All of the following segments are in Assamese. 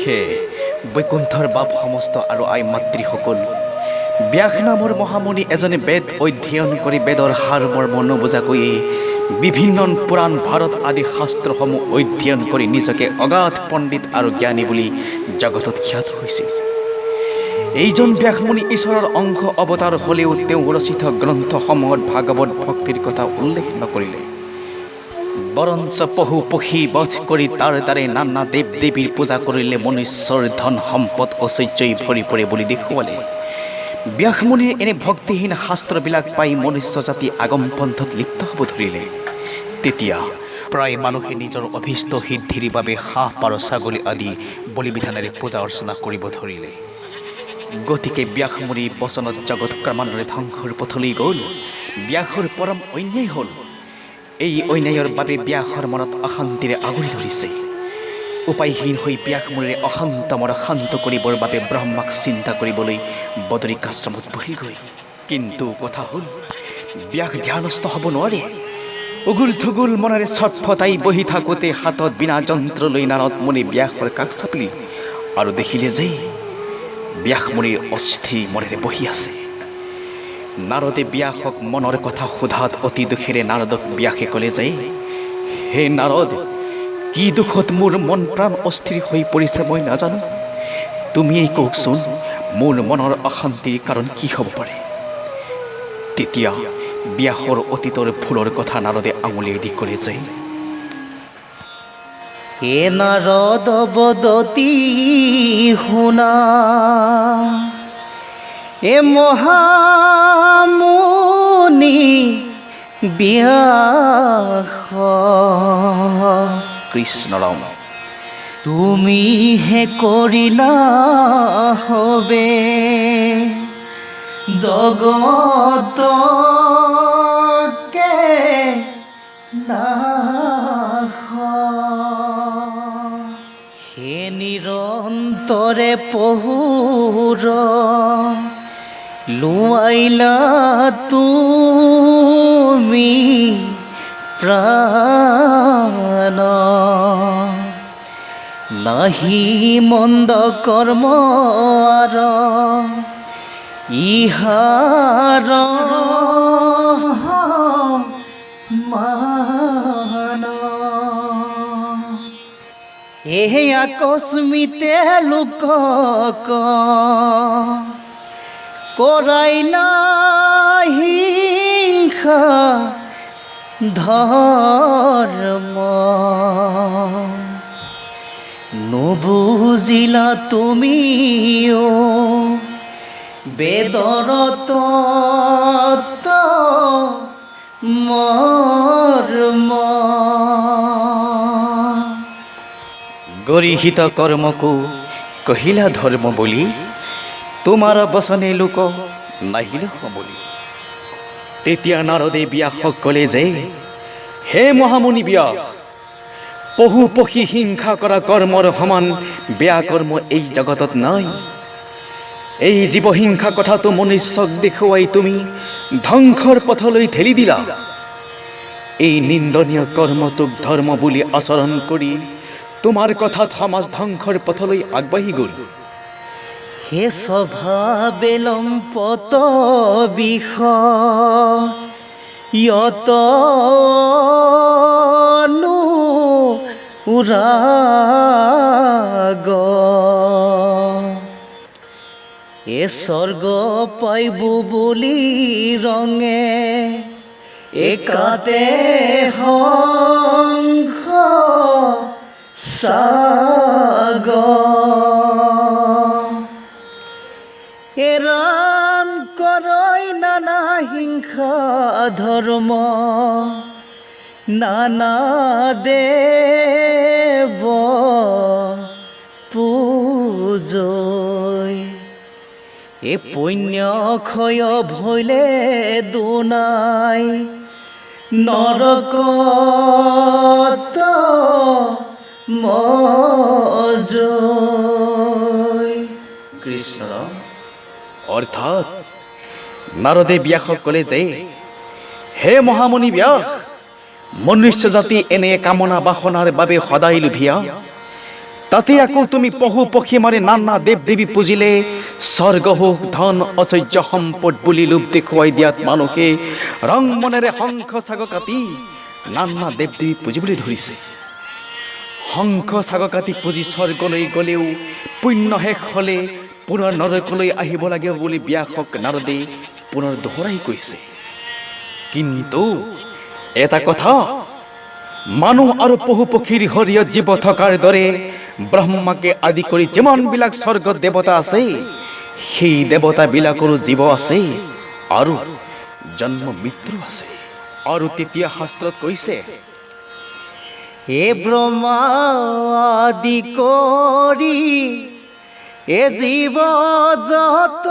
হে বৈকুণ্ঠৰ বাপ সমস্ত আৰু আই মাতৃসকল, ব্যাস নামৰ মহামুনি এজনে বেদ অধ্যয়ন কৰি বেদৰ সাৰ মৰ্ম নুবুজাকৈ বিভিন্ন পুৰাণ ভাৰত আদি শাস্ত্ৰসমূহ অধ্যয়ন কৰি নিজকে অগাধ পণ্ডিত আৰু জ্ঞানী বুলি জগতত খ্যাত হৈছিল। এইজন ব্যাসমুনি ঈশ্বৰৰ অংশ অৱতাৰ হ'লেও তেওঁ ৰচিত গ্ৰন্থসমূহত ভাগৱত ভক্তিৰ কথা উল্লেখ নকৰিলে, বৰঞ্চ পশু পক্ষী বধ কৰি তাৰ দ্বাৰে নানা দেৱ দেৱীৰ পূজা কৰিলে মনুষ্যৰ ধন সম্পদ ঐশ্বৰ্যই ভৰি পৰে বুলি দেখুৱালে। ব্যাসমুনিৰ এনে ভক্তিহীন শাস্ত্ৰবিলাক পাই মনুষ্য জাতি আগম পন্থত লিপ্ত হ'ব ধৰিলে। তেতিয়া প্ৰায় মানুহে নিজৰ অভীষ্ট সিদ্ধিৰ বাবে হাঁহ পাৰ ছাগলী আদি বলি বিধানেৰে পূজা অৰ্চনা কৰিব ধৰিলে। গতিকে ব্যাসমুনিৰ বচনত জগত ক্ৰমান্বয়ে ধ্বংসৰ পথলৈ গ'ল। ব্যাসৰ পৰম অন্যায় হ'ল। এই অন্যায়ৰ বাবে ব্যাসৰ মনত অশান্তিৰে আগুৰি ধৰিছে। উপায়হীন হৈ ব্যাসমুনিৰে অশান্ত মন শান্ত কৰিবৰ বাবে ব্ৰহ্মাক চিন্তা কৰিবলৈ বদৰিকাশ্ৰমত বহিলগৈ। কিন্তু কথা হ'ল, ব্যাস ধ্যানস্থ হ'ব নোৱাৰে। উগুল থুগুল মনেৰে ছটফটাই বহি থাকোঁতে হাতত বিনা যন্ত্ৰ লৈ নাৰদ মুনি ব্যাসৰ কাষ চাপিল আৰু দেখিলে যে ব্যাসমুনিৰ অস্থিৰ মনেৰে বহি আছে। নাৰদে ব্যাসক মনৰ কথা সোধাত অতি দুখেৰে নাৰদক ব্যাসে ক'লে যে, হে নাৰদ, কি দুখত মোৰ মন প্ৰাণ অস্থিৰ হৈ পৰিছে মই নাজানো। তুমিয়েই কওকচোন, মোৰ মনৰ অশান্তিৰ কাৰণ কি হ'ব পাৰে। তেতিয়া ব্যাসৰ অতীতৰ ভুলৰ কথা নাৰদে আঙুলিয়াই দি ক'লে যে, হে নাৰদ বদতি শুনা, এ মহামুনি ব্যাস কৃষ্ণৰাম, তুমি হে কৰিলা হবে জগতকে নাশ। হে নিৰন্তৰে পহুৰ লোৱাইলা তুমি প্ৰাণ, নাহি মন্দ কৰ্ম আৰ ইহাৰ মান। এই আকস্মিতে লোকক কৰাইলা হিংসা ধৰ্ম, নুবুজিলা তুমিও বেদৰ তত্ত্ব মৰ্ম। গৰিহিত কৰ্মকো কহিলা ধৰ্ম বুলি, তোমাৰ বচনে লোক নাহিল সমলি। তেতিয়া নাৰদে ব্যাসক ক'লে যে, হে মহামুনি ব্যাস, পশু পক্ষী হিংসা কৰা কৰ্মৰ সমান বেয়া কৰ্ম এই জগতত নাই। এই জীৱহিংসা কথাটো মনুষ্যক দেখুৱাই তুমি ধ্বংসৰ পথলৈ ঠেলি দিলা। এই নিন্দনীয় কৰ্মটোক ধৰ্ম বুলি আচৰণ কৰি তোমাৰ কথাত সমাজ ধ্বংসৰ পথলৈ আগবাঢ়ি গ'ল। হে স্বভাৱে লম্পট বিষ য়তনু উৰাগ, এ স্বৰ্গ পাইব বুলি ৰঙে একাতে হংস সাগ। এ ৰাম কৰৈ নানা হিংসা ধৰ্ম, নানা দেৱ পূজয়। এ পুণ্য ক্ষয় ভৈলে দুনাই নৰকত মজয়। কৃষ্ণ অৰ্থাৎ নাৰদে ব্যাসক ক'লে যে, হে মহামুনি ব্যাস, মনুষ্য জাতি এনে কামনা বাসনাৰ বাবে সদায় লোভীয়া। তাতে আকৌ তুমি পশু পক্ষী মাৰি নানা দেৱ দেৱী পুজিলে স্বৰ্গ সুখ ধন ঐশ্বৰ্য সম্পদ বুলি লোভ দেখুৱাই দিয়াত মানুহে ৰং মনেৰে শংখ চাগ কাটি নানা দেৱ দেৱী পুজিবলৈ ধৰিছে। শংখ চাগ কাটি পুজি স্বৰ্গলৈ গ'লেও পুণ্য শেষ হ'লে পুনৰ নৰকলৈ আহিব লাগে বুলি ব্যাসক নাৰদে পুনৰ দোহৰাই কৈছে। কিন্তু এটা কথা, মানুহ আৰু পশু পক্ষীৰ শৰীৰত জীৱ থকাৰ দৰে ব্ৰহ্মাকে আদি কৰি যিমানবিলাক স্বৰ্গত দেৱতা আছে সেই দেৱতাবিলাকৰো জীৱ আছে আৰু জন্ম মৃত্যু আছে। আৰু তেতিয়া শাস্ত্ৰত কৈছে, হে ব্ৰহ্মা আদি কৰি এ জীৱ যত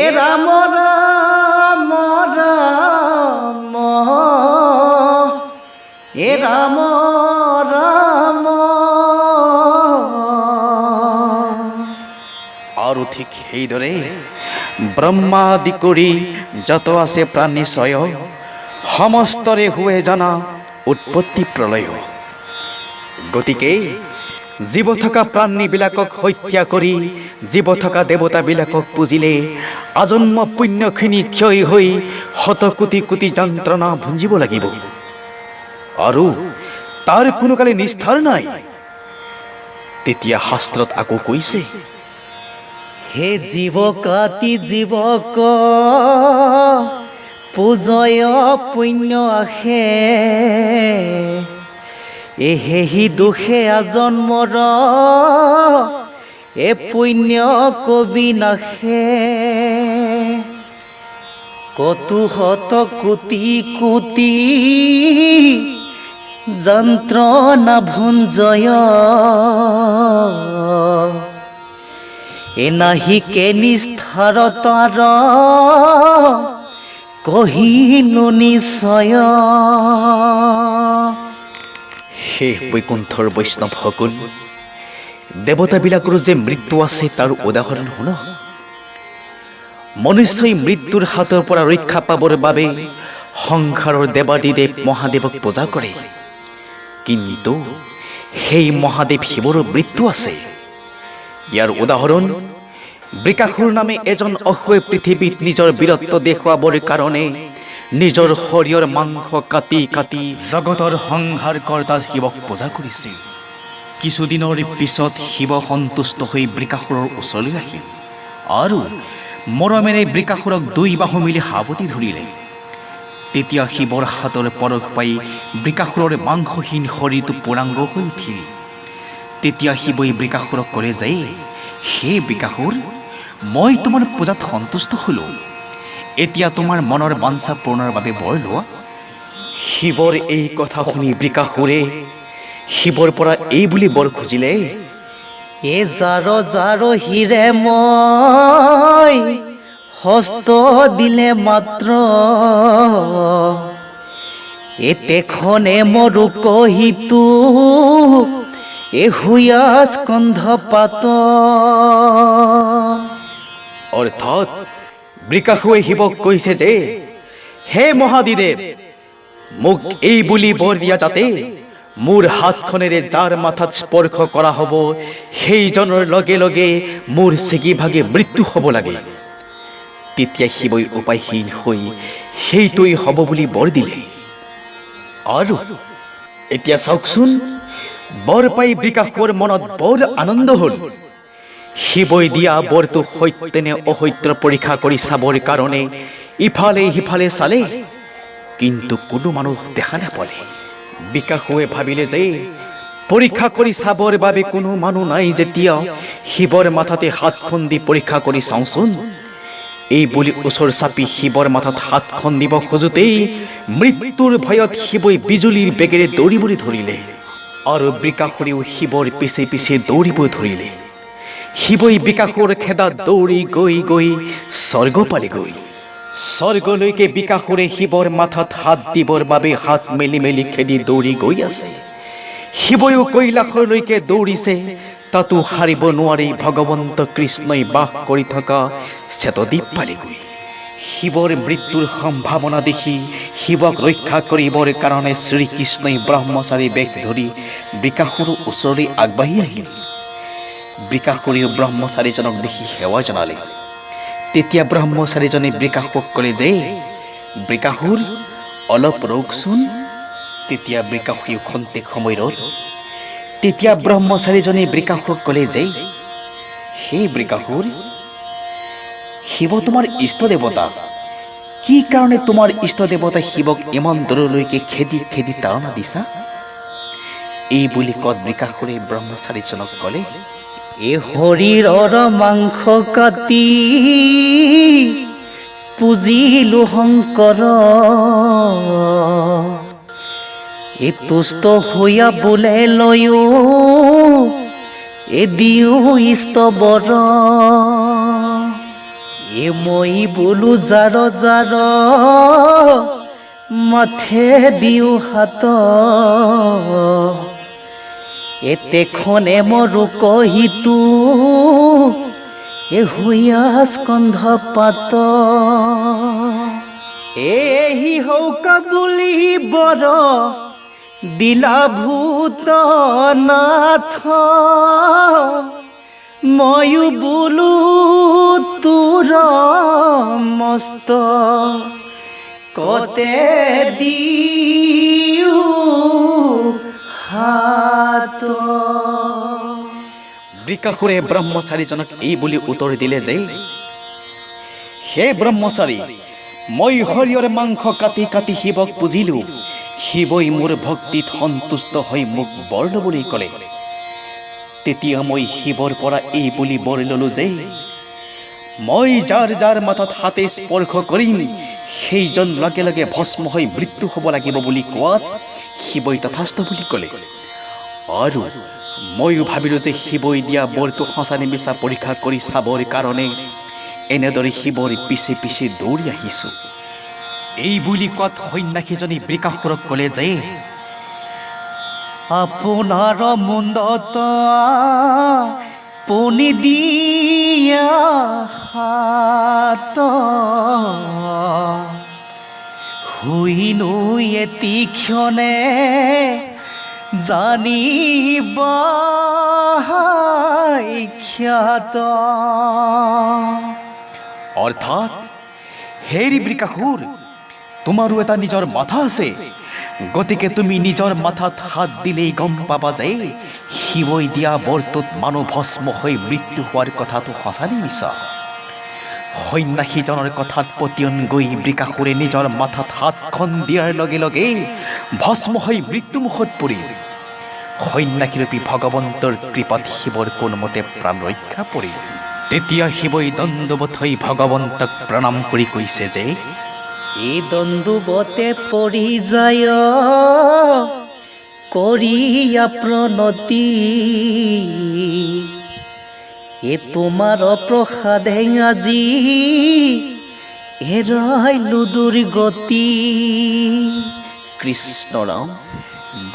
এ ৰাম ৰাম ৰাম এ ৰাম ৰাম। আৰু ঠিক সেইদৰে ব্ৰহ্মা আদি কৰি যত আছে প্ৰাণী ছয় সমস্তৰে হুৱে জানা উৎপত্তি প্ৰলয়। গতিকে জীৱ থকা প্ৰাণীবিলাকক হত্যা কৰি জীৱ থকা দেৱতাবিলাকক পুজিলে আজন্ম পুণ্যখিনি ক্ষয় হৈ শত কোটি কোটি যন্ত্ৰণা ভুঞ্জিব লাগিব আৰু তাৰ কোনো কালে নিস্তাৰ নাই। তেতিয়া শাস্ত্ৰত আকৌ কৈছে, হে জীৱ কাতি জীৱক পূজয় পুণ্য আহে এহেহি দুখে আজন্মৰ এ পুণ্য কবি নাশে। কতু শত কোটি কোটি যন্ত্ৰণা ভুঞ্জয় এ নাহিকে নিস্তাৰতাৰ কহিনো নিশ্চয়। শেষ বৈকুণ্ঠৰ বৈষ্ণৱসকল, দেৱতাবিলাকৰো যে মৃত্যু আছে তাৰ উদাহৰণ শুনা। মনুষ্যই মৃত্যুৰ হাতৰ পৰা ৰক্ষা পাবৰ বাবে সংসাৰৰ দেৱাদিদেৱ মহাদেৱক পূজা কৰে, কিন্তু সেই মহাদেৱ শিৱৰো মৃত্যু আছে। ইয়াৰ উদাহৰণ, বৃকাসুৰ নামে এজন অসুৰে পৃথিৱীত নিজৰ বীৰত্ব দেখুৱাবৰ কাৰণে নিজৰ শৰীৰৰ মাংস কাটি কাটি জগতৰ সংহাৰ কৰ্তা শিৱক পূজা কৰিছিল। কিছুদিনৰ পিছত শিৱ সন্তুষ্ট হৈ বৃকাসুৰৰ ওচৰলৈ আহিল আৰু মৰমেৰে বৃকাসুৰক দুই বাহু মিলি সাৱটি ধৰিলে। তেতিয়া শিৱৰ হাতৰ পৰশ পাই বৃকাসুৰৰ মাংসহীন শৰীৰটো পূৰ্ণাংগ হৈ উঠিল। তেতিয়া শিৱই বৃকাসুৰক ক'লে যে, হে বৃকাসুৰ, মই তোমাৰ পূজাত সন্তুষ্ট হলো, এতিয়া তোমাৰ মনৰ বাঞ্ছা পূৰণৰ বাবে বৰ লোৱা। শিৱৰ এই কথা শুনি বৃকাসুৰে শিৱৰ পৰা এই বুলি বৰ খুজিলে, এ জাৰ জাৰ হিৰে মই হস্ত দিলে মাত্ৰ এ তেখনে মৰু কহিতো এ হুয়া স্কন্ধ পাত। অৰ্থাৎ বৃকাসুৰে শিৱক কৈছে যে, হে মহাদিদেৱ, মোক এই বুলি বৰ দিয়া যাতে মোৰ হাতখনেৰে যাৰ মাথাত স্পৰ্শ কৰা হ'ব সেইজনৰ লগে লগে মোৰ ছিগি ভাগে মৃত্যু হ'ব লাগে। তেতিয়া শিৱই উপায়হীন হৈ সেইটোৱেই হ'ব বুলি বৰ দিলে। আৰু এতিয়া চাওকচোন, বৰ পাই বৃকাসুৰৰ মনত বৰ আনন্দ হ'ল। শিৱই দিয়া বৰটো সত্য নে অসত্য পৰীক্ষা কৰি চাবৰ কাৰণে ইফালে সিফালে চালে, কিন্তু কোনো মানুহ দেখা নাপালে। বৃকাসুৰে ভাবিলে যে পৰীক্ষা কৰি চাবৰ বাবে কোনো মানুহ নাই যেতিয়া শিৱৰ মাথাতে হাতখন দি পৰীক্ষা কৰি চাওঁচোন। এই বুলি ওচৰ চাপি শিৱৰ মাথাত হাতখন দিব খোজোতেই মৃত্যুৰ ভয়ত শিৱই বিজুলীৰ বেগেৰে দৌৰিবলৈ ধৰিলে আৰু বৃকাসুৰেও শিৱৰ পিছে পিছে দৌৰিব ধৰিলে। শিৱই বৃকাসুৰৰ খেদাত দৌৰি গৈ গৈ স্বৰ্গ পালেগৈ। স্বৰ্গলৈকে বৃকাসুৰে শিৱৰ মাথাত হাত দিবৰ বাবে হাত মেলি মেলি খেদি দৌৰি গৈ আছে। শিৱয়ো কৈলাসলৈকে দৌৰিছে, তাতো সাৰিব নোৱাৰি ভগৱন্ত কৃষ্ণই বাস কৰি থকা শ্বেতদ্বীপ পালেগৈ। শিৱৰ মৃত্যুৰ সম্ভাৱনা দেখি শিৱক ৰক্ষা কৰিবৰ কাৰণে শ্ৰীকৃষ্ণই ব্ৰহ্মচাৰী বেশ ধৰি বৃকাসুৰৰ ওচৰলৈ আগবাঢ়ি আহিল। বৃকাসুৰেও ব্ৰহ্মচাৰীজনক দেখি সেৱা জনালে। তেতিয়া ব্ৰহ্মচাৰীজনে বৃকাসুৰক ক'লে যে, বৃকাসুৰ, অলপ ৰখচোন। তেতিয়া বৃকাসুৰেও খন্তেক সময় ৰ'ল। তেতিয়া ব্ৰহ্মচাৰীজনে বৃকাসুৰক ক'লে যে, হে বৃকাসুৰ, শিৱ তোমাৰ ইষ্ট দেৱতা। কি কাৰণে তোমাৰ ইষ্ট দেৱতা শিৱক ইমান দূৰলৈকে খেদি খেদি তাৰণা দিছা? এই বুলি কত বৃকাসুৰে ব্ৰহ্মচাৰীজনক ক'লে, এ শৰীৰৰ মাংস কাটি পুজিলো শংকৰ, এ তুষ্ট হৈয়া বোলে লয়ো এ দিও ইষ্ট বৰ, এ মই বোলো জাৰ জাৰ মাথে দিও হাত, এতেখনে মৰো কহিতো এ হুয়া স্কন্ধ পাত, এহি হৌকা বুলি বৰ দিলা ভূত নাথ, ময়ো বোলো তোৰ মস্ত কতে দিও হাত। বৃকাসুৰে ব্ৰহ্মচাৰীজনক এই বুলি উত্তৰ দিলে যে, হে ব্ৰহ্মচাৰী, মই শৰীৰৰ মাংস কাটি কাটি শিৱক পুজিলো। শিৱই মোৰ ভক্তিত সন্তুষ্ট হৈ মোক বৰ ল'বলৈ ক'লে। তেতিয়া মই শিৱৰ পৰা এই বুলি বৰ ল'লো যে, মই যাৰ যাৰ মাথাত হাতে স্পৰ্শ কৰিম সেইজন লগে লগে ভস্ম হৈ মৃত্যু হ'ব লাগিব বুলি কোৱাত শিৱই তথাস্থ বুলি ক'লে। আৰু ময়ো ভাবিলোঁ যে শিৱই দিয়া বৰটো সঁচা নে মিছা পৰীক্ষা কৰি চাবৰ কাৰণে এনেদৰে শিৱৰ পিছে পিছে দৌৰি আহিছোঁ। এই বুলি কোৱাত সন্যাসীজনে বৃকাসুৰক ক'লে যে, আপোনাৰ মুণ্ডত পুনি দিয়া হাত, শুইনো এটি ক্ষণে জানিব খ্যাত। অৰ্থাৎ, হেৰি বৃকাসুৰ, তোমাৰো এটা নিজৰ মাথা আছে। গতিকে তুমি নিজৰ মাথাত হাত দিলেই গম পাবা যে শিৱই দিয়া বৰটোত মানুহ ভস্ম হৈ মৃত্যু হোৱাৰ কথাটো সঁচা নে মিছা। সন্যাসীজনৰ কথাত পতিয়ন গৈ বৃকাসুৰে নিজৰ মাথাত হাতখন দিয়াৰ লগে লগে ভস্ম হৈ মৃত্যুমুখত পৰিল। সন্যাসীৰূপী ভগৱন্তৰ কৃপাত শিৱৰ কোনোমতে প্ৰাণ ৰক্ষা পৰিল। তেতিয়া শিৱই দণ্ডৱত হৈ ভগৱন্তক প্ৰণাম কৰি কৈছে যে, এই দণ্ডৱতে পৰি যায় কৰিয়া প্ৰণতি, এ তোমাৰ প্ৰসাদে আজি এৰাইলো দুৰ্গতি। কৃষ্ণৰাম,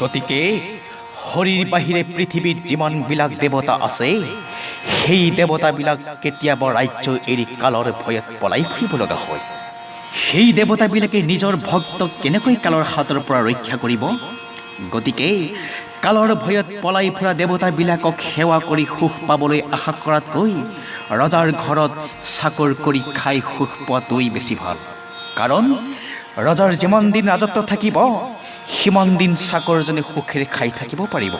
গতিকে হৰিৰ বাহিৰে পৃথিৱীত যিমানবিলাক দেৱতা আছে সেই দেৱতাবিলাক কেতিয়াবা ৰাজ্য এৰি কালৰ ভয়ত পলাই ফুৰিব লগা হয়। সেই দেৱতাবিলাকে নিজৰ ভক্তক কেনেকৈ কালৰ হাতৰ পৰা ৰক্ষা কৰিব? গতিকে কালৰ ভয়ত পলাই ফুৰা দেৱতাবিলাকক সেৱা কৰি সুখ পাবলৈ আশা কৰাতকৈ ৰজাৰ ঘৰত চাকৰ কৰি খাই সুখ পোৱাটোৱেই বেছি ভাল। কাৰণ ৰজাৰ যিমান দিন ৰাজত্ব থাকিব সিমান দিন চাকৰজনে সুখেৰে খাই থাকিব পাৰিব।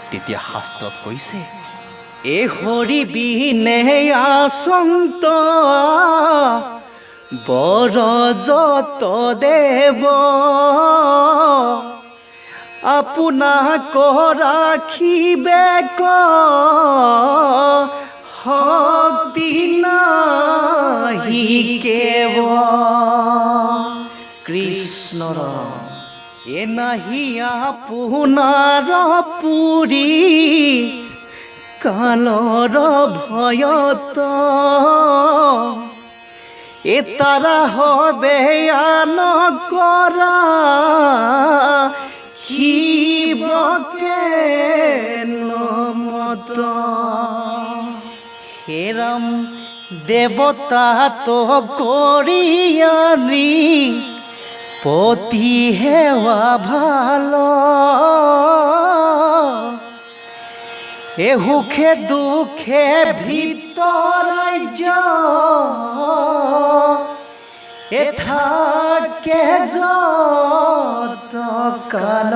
তেতিয়া শাস্ত্ৰত কৈছে, এ হৰি বিনে আচন্ত বৰ যত দেৱ, আপোনাক ৰাখিবে ক শক্তি নাহি কেৱ। কৃষ্ণৰ এ নাহি আপোনাৰ পুৰী কালৰ ভয়ত, এ তাৰা হবে আন কৰা শিৱকে নমত। হেৰাম দেৱতা তো কৰি আনি পতি হেৱা ভাল এ সুখে দুখে ভিতৰ এ থাকে যত কাল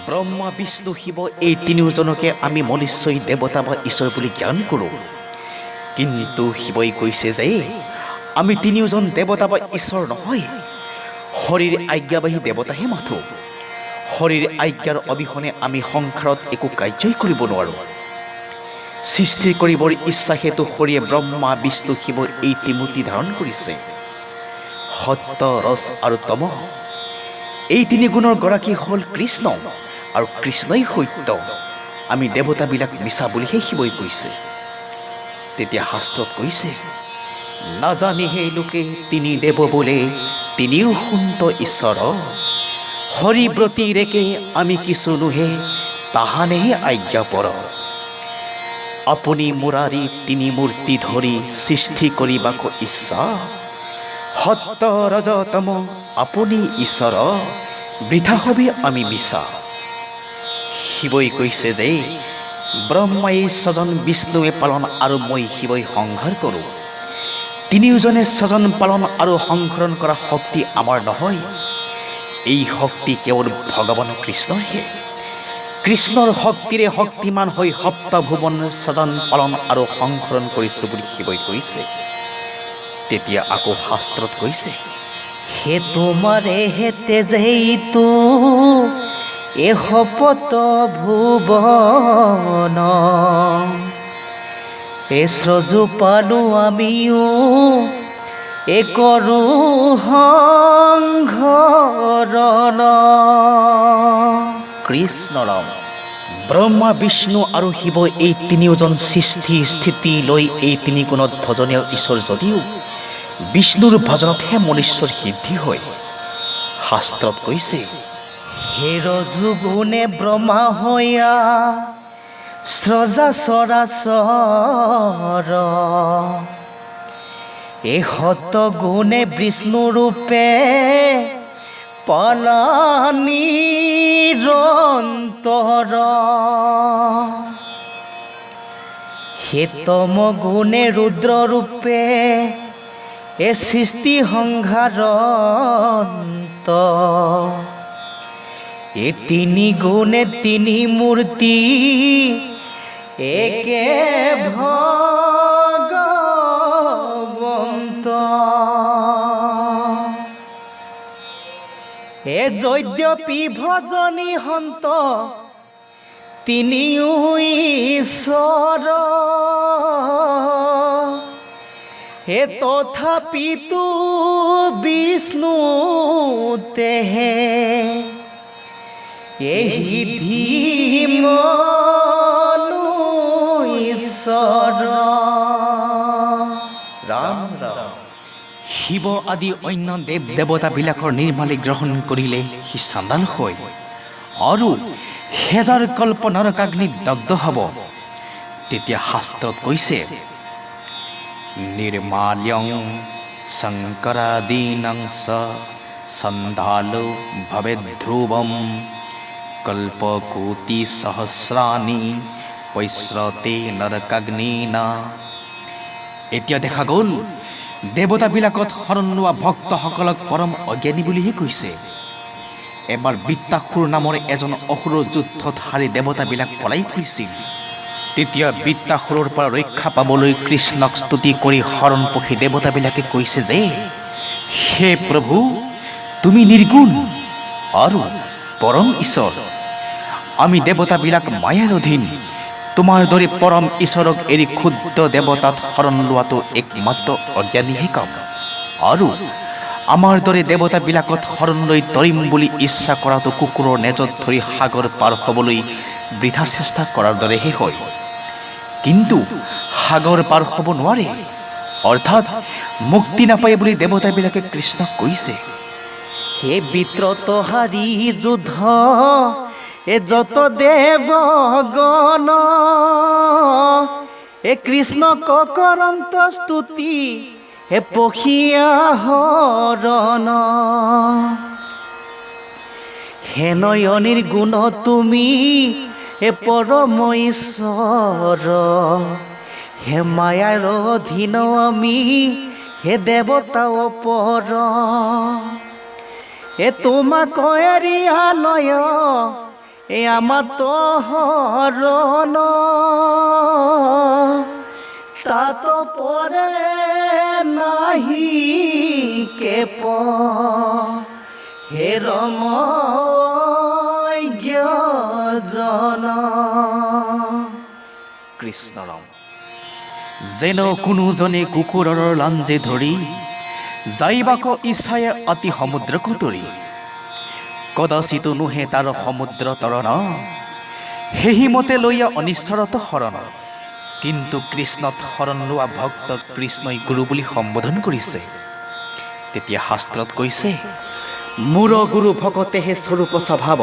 ব্ৰহ্মা বিষ্ণু শিৱ এই তিনিওজনকে আমি মনুষ্যই দেৱতা বা ঈশ্বৰ বুলি জ্ঞান কৰোঁ, কিন্তু শিৱই কৈছে যে আমি তিনিওজন দেৱতা বা ঈশ্বৰ নহয়, হৰিৰ আজ্ঞাবাহী দেৱতাহে মাথো। হৰিৰ আজ্ঞাৰ অবিহনে আমি সংসাৰত একো কাৰ্যই কৰিব নোৱাৰোঁ। সৃষ্টি কৰিবৰ ইচ্ছা হেতু হৰিয়ে ব্ৰহ্মা বিষ্ণু শিৱৰ এই তিমূৰ্তি ধাৰণ কৰিছে। সত্য, ৰস আৰু তম এই তিনি গুণৰ গৰাকী হ'ল কৃষ্ণ, আৰু কৃষ্ণই সত্য। আমি দেৱতাবিলাক মিছা বুলিহে শিৱই কৈছে। তেতিয়া শাস্ত্ৰত কৈছে, নাজানি সেই লোকে তিনি দেৱ বোলে তিনিও সুন্ত ঈশ্বৰ, হৰিব্ৰতী ৰেকে আমি কিছু নোহে তাহানেহে আজ্ঞা পৰ। আপুনি মুৰাৰী তিনি মূৰ্তি ধৰি সৃষ্টি কৰিবাক ইচ্ছা, সত্য ৰজ তম আপুনি ঈশ্বৰ, বৃথা হবি আমি মিছা। শিৱই কৈছে যে ব্ৰহ্মাই স্বজন বিষ্ণুৱে পালন আৰু মই শিৱই সংহাৰ কৰোঁ। তিনিওজনে স্বজন পালন আৰু সংহৰণ কৰা শক্তি আমাৰ নহয়, এই শক্তি কেৱল ভগৱান কৃষ্ণৰহে। কৃষ্ণৰ শক্তিৰে শক্তিমান হৈ সপ্তভুৱন স্বজন পালন আৰু সংহৰণ কৰিছোঁ বুলি শিৱই কৈছে। তেতিয়া আকৌ শাস্ত্ৰত কৈছে, হে তোমাৰে হেতে যেইটো এ শপত ভুৱন এ স্ৰজু পালো আমিও এ কৰো সংঘৰণ। কৃষ্ণ ৰাম। ব্ৰহ্মা বিষ্ণু আৰু শিৱ এই তিনিওজন সৃষ্টি স্থিতি লৈ এই তিনি গুণত ভজনীয় ঈশ্বৰ যদিও বিষ্ণুৰ ভজনতহে মনুষ্যৰ সিদ্ধি হয়। শাস্ত্ৰত কৈছে, হে ৰজু গুণে ব্ৰহ্মা হৈয়া স্ৰজা চৰাচৰ এ সত গুণে বিষ্ণু ৰূপে পলানিৰন্তৰ হে তম গুণে ৰুদ্ৰ ৰূপে এ সৃষ্টি সংহাৰন্ত এ তিনি গুণে তিনি মূৰ্তি একে ভগৱন্ত এ যদ্যপি ভজনী হন্ত তিনিও ঈশ্বৰ হে তথাপিতো বিষ্ণু তেহে এই ধীমনু ঈশ্বৰ। ৰাম ৰাম। শিৱ আদি অন্য দেৱ দেৱতাবিলাকৰ নিৰ্মালি গ্ৰহণ কৰিলে সি চাণ্ডাল হয় আৰু হেজাৰ কল্প নৰকাগ্নিত দগ্ধ হ'ব। তেতিয়া শাস্ত্ৰত কৈছে, নিৰ্মাল্যং শংকৰাদীনাং স সন্ধালো ভৱেদ ধ্ৰুৱম কল্পকোটি সহস্ৰাণি পৈশ্ৰতে নৰকাগ্নিনা। এতিয়া দেখা গ'ল দেৱতাবিলাকত শৰণ লোৱা ভক্তসকলক পৰম অজ্ঞানী বুলিহে কৈছে। এবাৰ বৃত্তাসুৰ নামৰ এজন অসুৰৰ যুদ্ধত হাৰি দেৱতাবিলাক পলাই ফুৰিছিল। তেতিয়া বৃত্তাসুৰৰ পৰা ৰক্ষা পাবলৈ কৃষ্ণক স্তুতি কৰি শৰণ পখি দেৱতাবিলাকে কৈছে যে, হে প্ৰভু তুমি নিৰ্গুণ আৰু পৰম ঈশ্বৰ, আমি দেৱতাবিলাক মায়াৰ অধীন। তোমাৰ দৰে পৰম ঈশ্বৰক এৰি ক্ষুদ্ৰ দেৱতাত শৰণ লোৱাটো একমাত্ৰ অজ্ঞানীহে কাম, আৰু আমাৰ দৰে দেৱতাবিলাকত শৰণ লৈ তৰিম বুলি ইচ্ছা কৰাটো কুকুৰৰ নেজত ধৰি সাগৰ পাৰ হ'বলৈ বৃথা চেষ্টা কৰাৰ দৰেহে হয়। কিন্তু সাগৰ পাৰ হ'ব নোৱাৰে, অৰ্থাৎ মুক্তি নাপায় বুলি দেৱতাবিলাকে কৃষ্ণক কৈছে। হে বিত্ৰত হাৰি যুদ্ধ এ যত দেৱগণ এ কৃষ্ণ কৰন্ত স্তুতি হে পখিয়া হৰণ হে নয়নিৰ গুণ তুমি হে পৰম ঈশ্বৰ হে মায়াৰ অধীন আমি হে দেৱতা অপৰ হে তোমাক এৰিয়ালয় এ আমাৰ তহৰণ তাত পৰে নাহি কেপ হে ৰমজ্ঞজন কৃষ্ণ ৰাম যেন কোনোজনে কুকুৰৰ লাঞ্জে ধৰি যাইবাক ইচ্ছায়ে অতি সমুদ্ৰ কতৰি কদাচিতো নোহে তাৰ সমুদ্ৰ তৰণ সেহি মতে লৈয়া অনিশ্বৰত শৰণ কিন্তু কৃষ্ণত শৰণ লোৱা ভক্তক কৃষ্ণই গুৰু বুলি সম্বোধন কৰিছে তেতিয়া শাস্ত্ৰত কৈছে মোৰ গুৰু ভকতেহে স্বৰূপ স্বভাৱ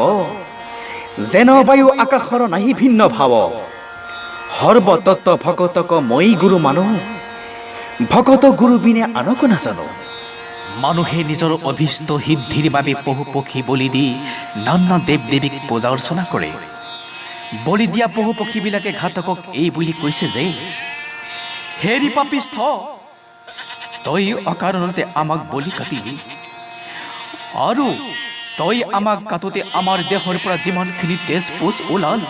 যেন বায়ু আকাশৰ নাহি ভিন্ন ভাৱ সৰ্বতত্ত্ব ভকতক মই গুৰু মানো ভকত গুৰু বিনে আনকো নাজানো মানুহে নিজৰ অভিষ্ট সিদ্ধিৰ বাবে পশু পক্ষী বলি দি নানা দেৱ দেৱীক পূজা অৰ্চনা কৰে বলি দিয়া পশু পক্ষীবিলাকে ঘাতকক এই বুলি কৈছে যে হেৰি পাপিষ্ঠ তই অকাৰণতে আমাক বলি কাটিলি আৰু তই আমাক কাটোতে আমাৰ দেহৰ পৰা যিমানখিনি তেজ পুজ ওলাল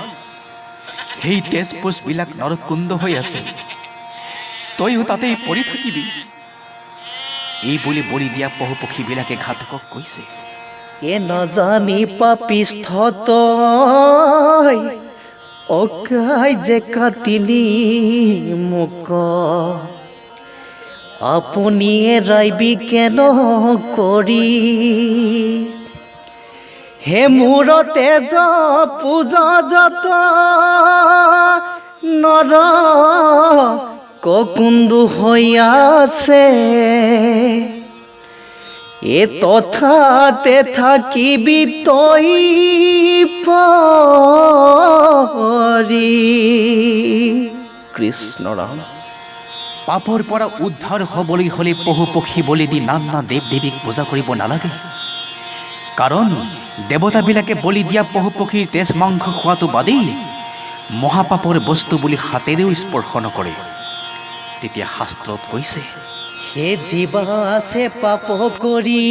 সেই তেজ পুজবিলাক নৰকুণ্ড হৈ আছে তইও তাতেই পৰি থাকিবি এই বুলি বলি দিয়া পশু পক্ষীবিলাকে ঘাতকক কৈছে এ নজানি পাপিষ্ঠ তই অকাই যে কাটিলি মোক আপুনিয়ে ৰাইবি কেন কৰি হে মোৰ তেজ পূজা যত নৰ ককুন্দু হৈ আছে এ তথাতে থাকিবি তই পৰি কৃষ্ণ ৰাম পাপৰ পৰা উদ্ধাৰ হ'বলৈ হ'লে পশু পক্ষী বলি দি নানা দেৱ দেৱীক পূজা কৰিব নালাগে কাৰণ দেৱতাবিলাকে বলি দিয়া পশু পক্ষীৰ তেজ মাংস খোৱাটো বাদেই মহাপাপৰ বস্তু বুলি হাতেৰেও স্পৰ্শ নকৰে তেতিয়া শাস্ত্ৰত কৈছে হে জীৱা আছে পাপ কৰি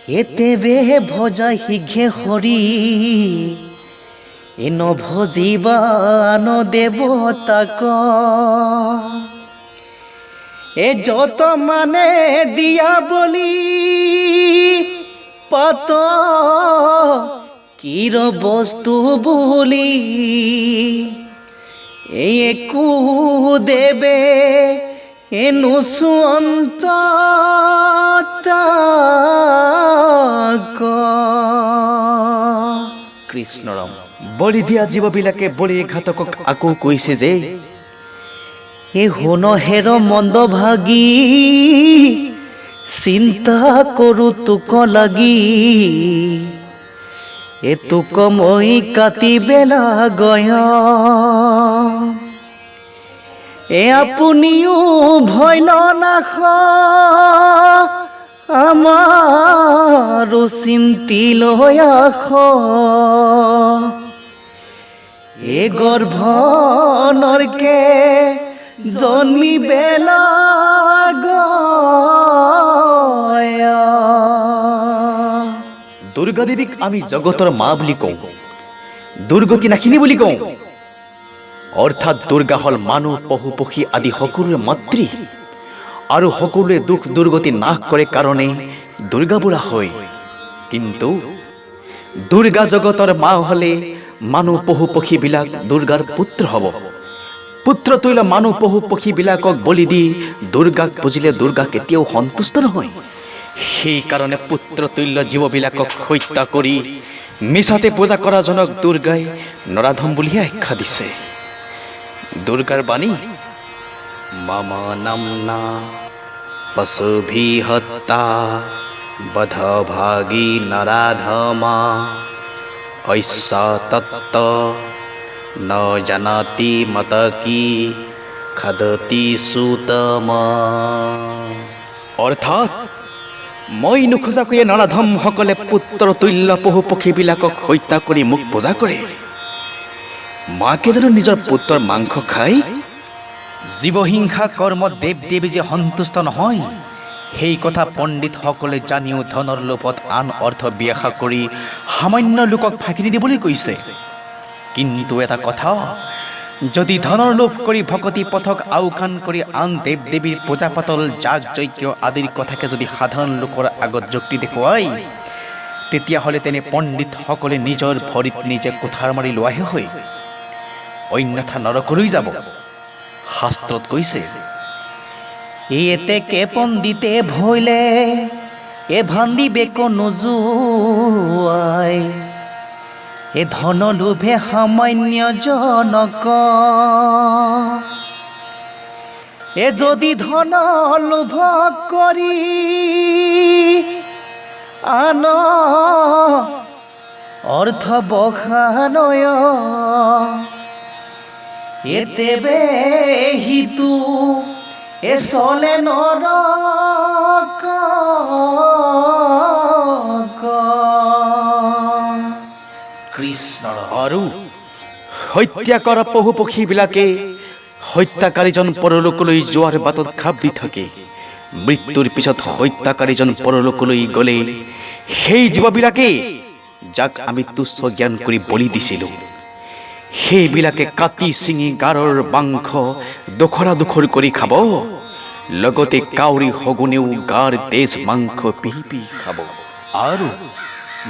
এতেবে ভজা শীঘ্ৰে হৰি এ নভজিবা ন দেৱতাক এ যত মানে দিয়া বলি পাত কিৰ বস্তু বুলি এই একো দেবে এনুসু অন্তক কৃষ্ণ ৰাম বলি দিয়া জীৱবিলাকে বলিৰ ঘাতকক আকৌ কৈছে যে এ শুন হেৰ মন্দ ভাগি চিন্তা কৰো তোক লাগি এ তোক মই কাটি বেলা গয় এ আপুনিও ভয় নাখ আমাৰো চিন্তি লৈ আখ এ গৰ্ভ নৰকে জন্মি বেলা গয়া দুৰ্গা দেৱীক আমি জগতৰ মা বুলি কওঁ দুৰ্গতি নাশিনী বুলি কওঁ অৰ্থাৎ দুৰ্গা হল মানুহ পশু পক্ষী আদি সকলোৰে মাতৃ আৰু সকলোৰে দুখ দুৰ্গতি নাশ কৰে কাৰণে দুৰ্গা বোলা হয় কিন্তু দুৰ্গা জগতৰ মা হলে মানুহ পশু পক্ষীবিলাক দুৰ্গাৰ পুত্ৰ হ'ব পুত্ৰ তুল্য মানুহ পশু পক্ষীবিলাকক বলি দি দুৰ্গাক বুজিলে দুৰ্গা কেতিয়াও সন্তুষ্ট নহয় সেইকাৰণে পুত্ৰ তুল্য জীৱবিলাকক হত্যা কৰি মিছাতে পূজা কৰা জনক দুৰ্গাই নৰাধম বুলিহে আখ্যা দিছে দুৰ্গাৰ বাণী মম নামনা পশুভি হত্যা বধভাগী নৰাধমা ঐছা তত্ত্ব ন জানাতি মত কি খাদতি সুতম। অৰ্থাৎ মই নোখোজাকৈয়ে নৰাধমসকলে পুত্ৰ তুল্য পশু পক্ষীবিলাকক হত্যা কৰি মোক পূজা কৰে। মাকে জানো নিজৰ পুত্ৰৰ মাংস খায়? জীৱহিংসা কৰ্মত দেৱ দেৱী যে সন্তুষ্ট নহয়, সেই কথা পণ্ডিতসকলে জানিও ধনৰ লোভত আন অৰ্থ ব্যাখ্যা কৰি সামান্য লোকক ফাঁকি নিদিবলৈ কৈছে। কিন্তু এটা কথা, যদি ধনৰ লোভ কৰি ভকতি পথক আওকাণ কৰি আন দেৱ দেৱীৰ পূজা পাতল যাগ যজ্ঞ আদিৰ কথাকে যদি সাধাৰণ লোকৰ আগত যুক্তি দেখুৱাই, তেতিয়াহ'লে তেনে পণ্ডিতসকলে নিজৰ ভৰিত নিজে কুঠাৰ মাৰি লোৱাহে হয়, অন্যথা নৰকলৈ যাব। শাস্ত্ৰত কৈছে, এতেকে পণ্ডিতে ভৈলে এ ভান্দিবেক নোযোৱাই, এ ধন লোভে সামান্য জনক, এ যদি ধন লোভ কৰি আন অৰ্থ বখানয়, এতেবে হিতু এ চলে নৰক। কৃষ্ণ। আৰু হত্যা কৰা পশু পক্ষীবিলাকে হত্যাকাৰীজন পৰলোকলৈ যোৱাৰ বাটত খাবি থাকে। মৃত্যুৰ পিছত হত্যাকাৰীজন পৰলোকলৈ গ'লে সেই জীৱবিলাকে যাক আমি তুচ্ছ জ্ঞান কৰি বলি দিছিলোঁ, সেইবিলাকে কাটি ছিঙি গাৰৰ মাংস দুখৰা দুখৰ কৰি খাব, লগতে কাউৰী শগুনেও গাৰ তেজ মাংস পিহি পিহি খাব। আৰু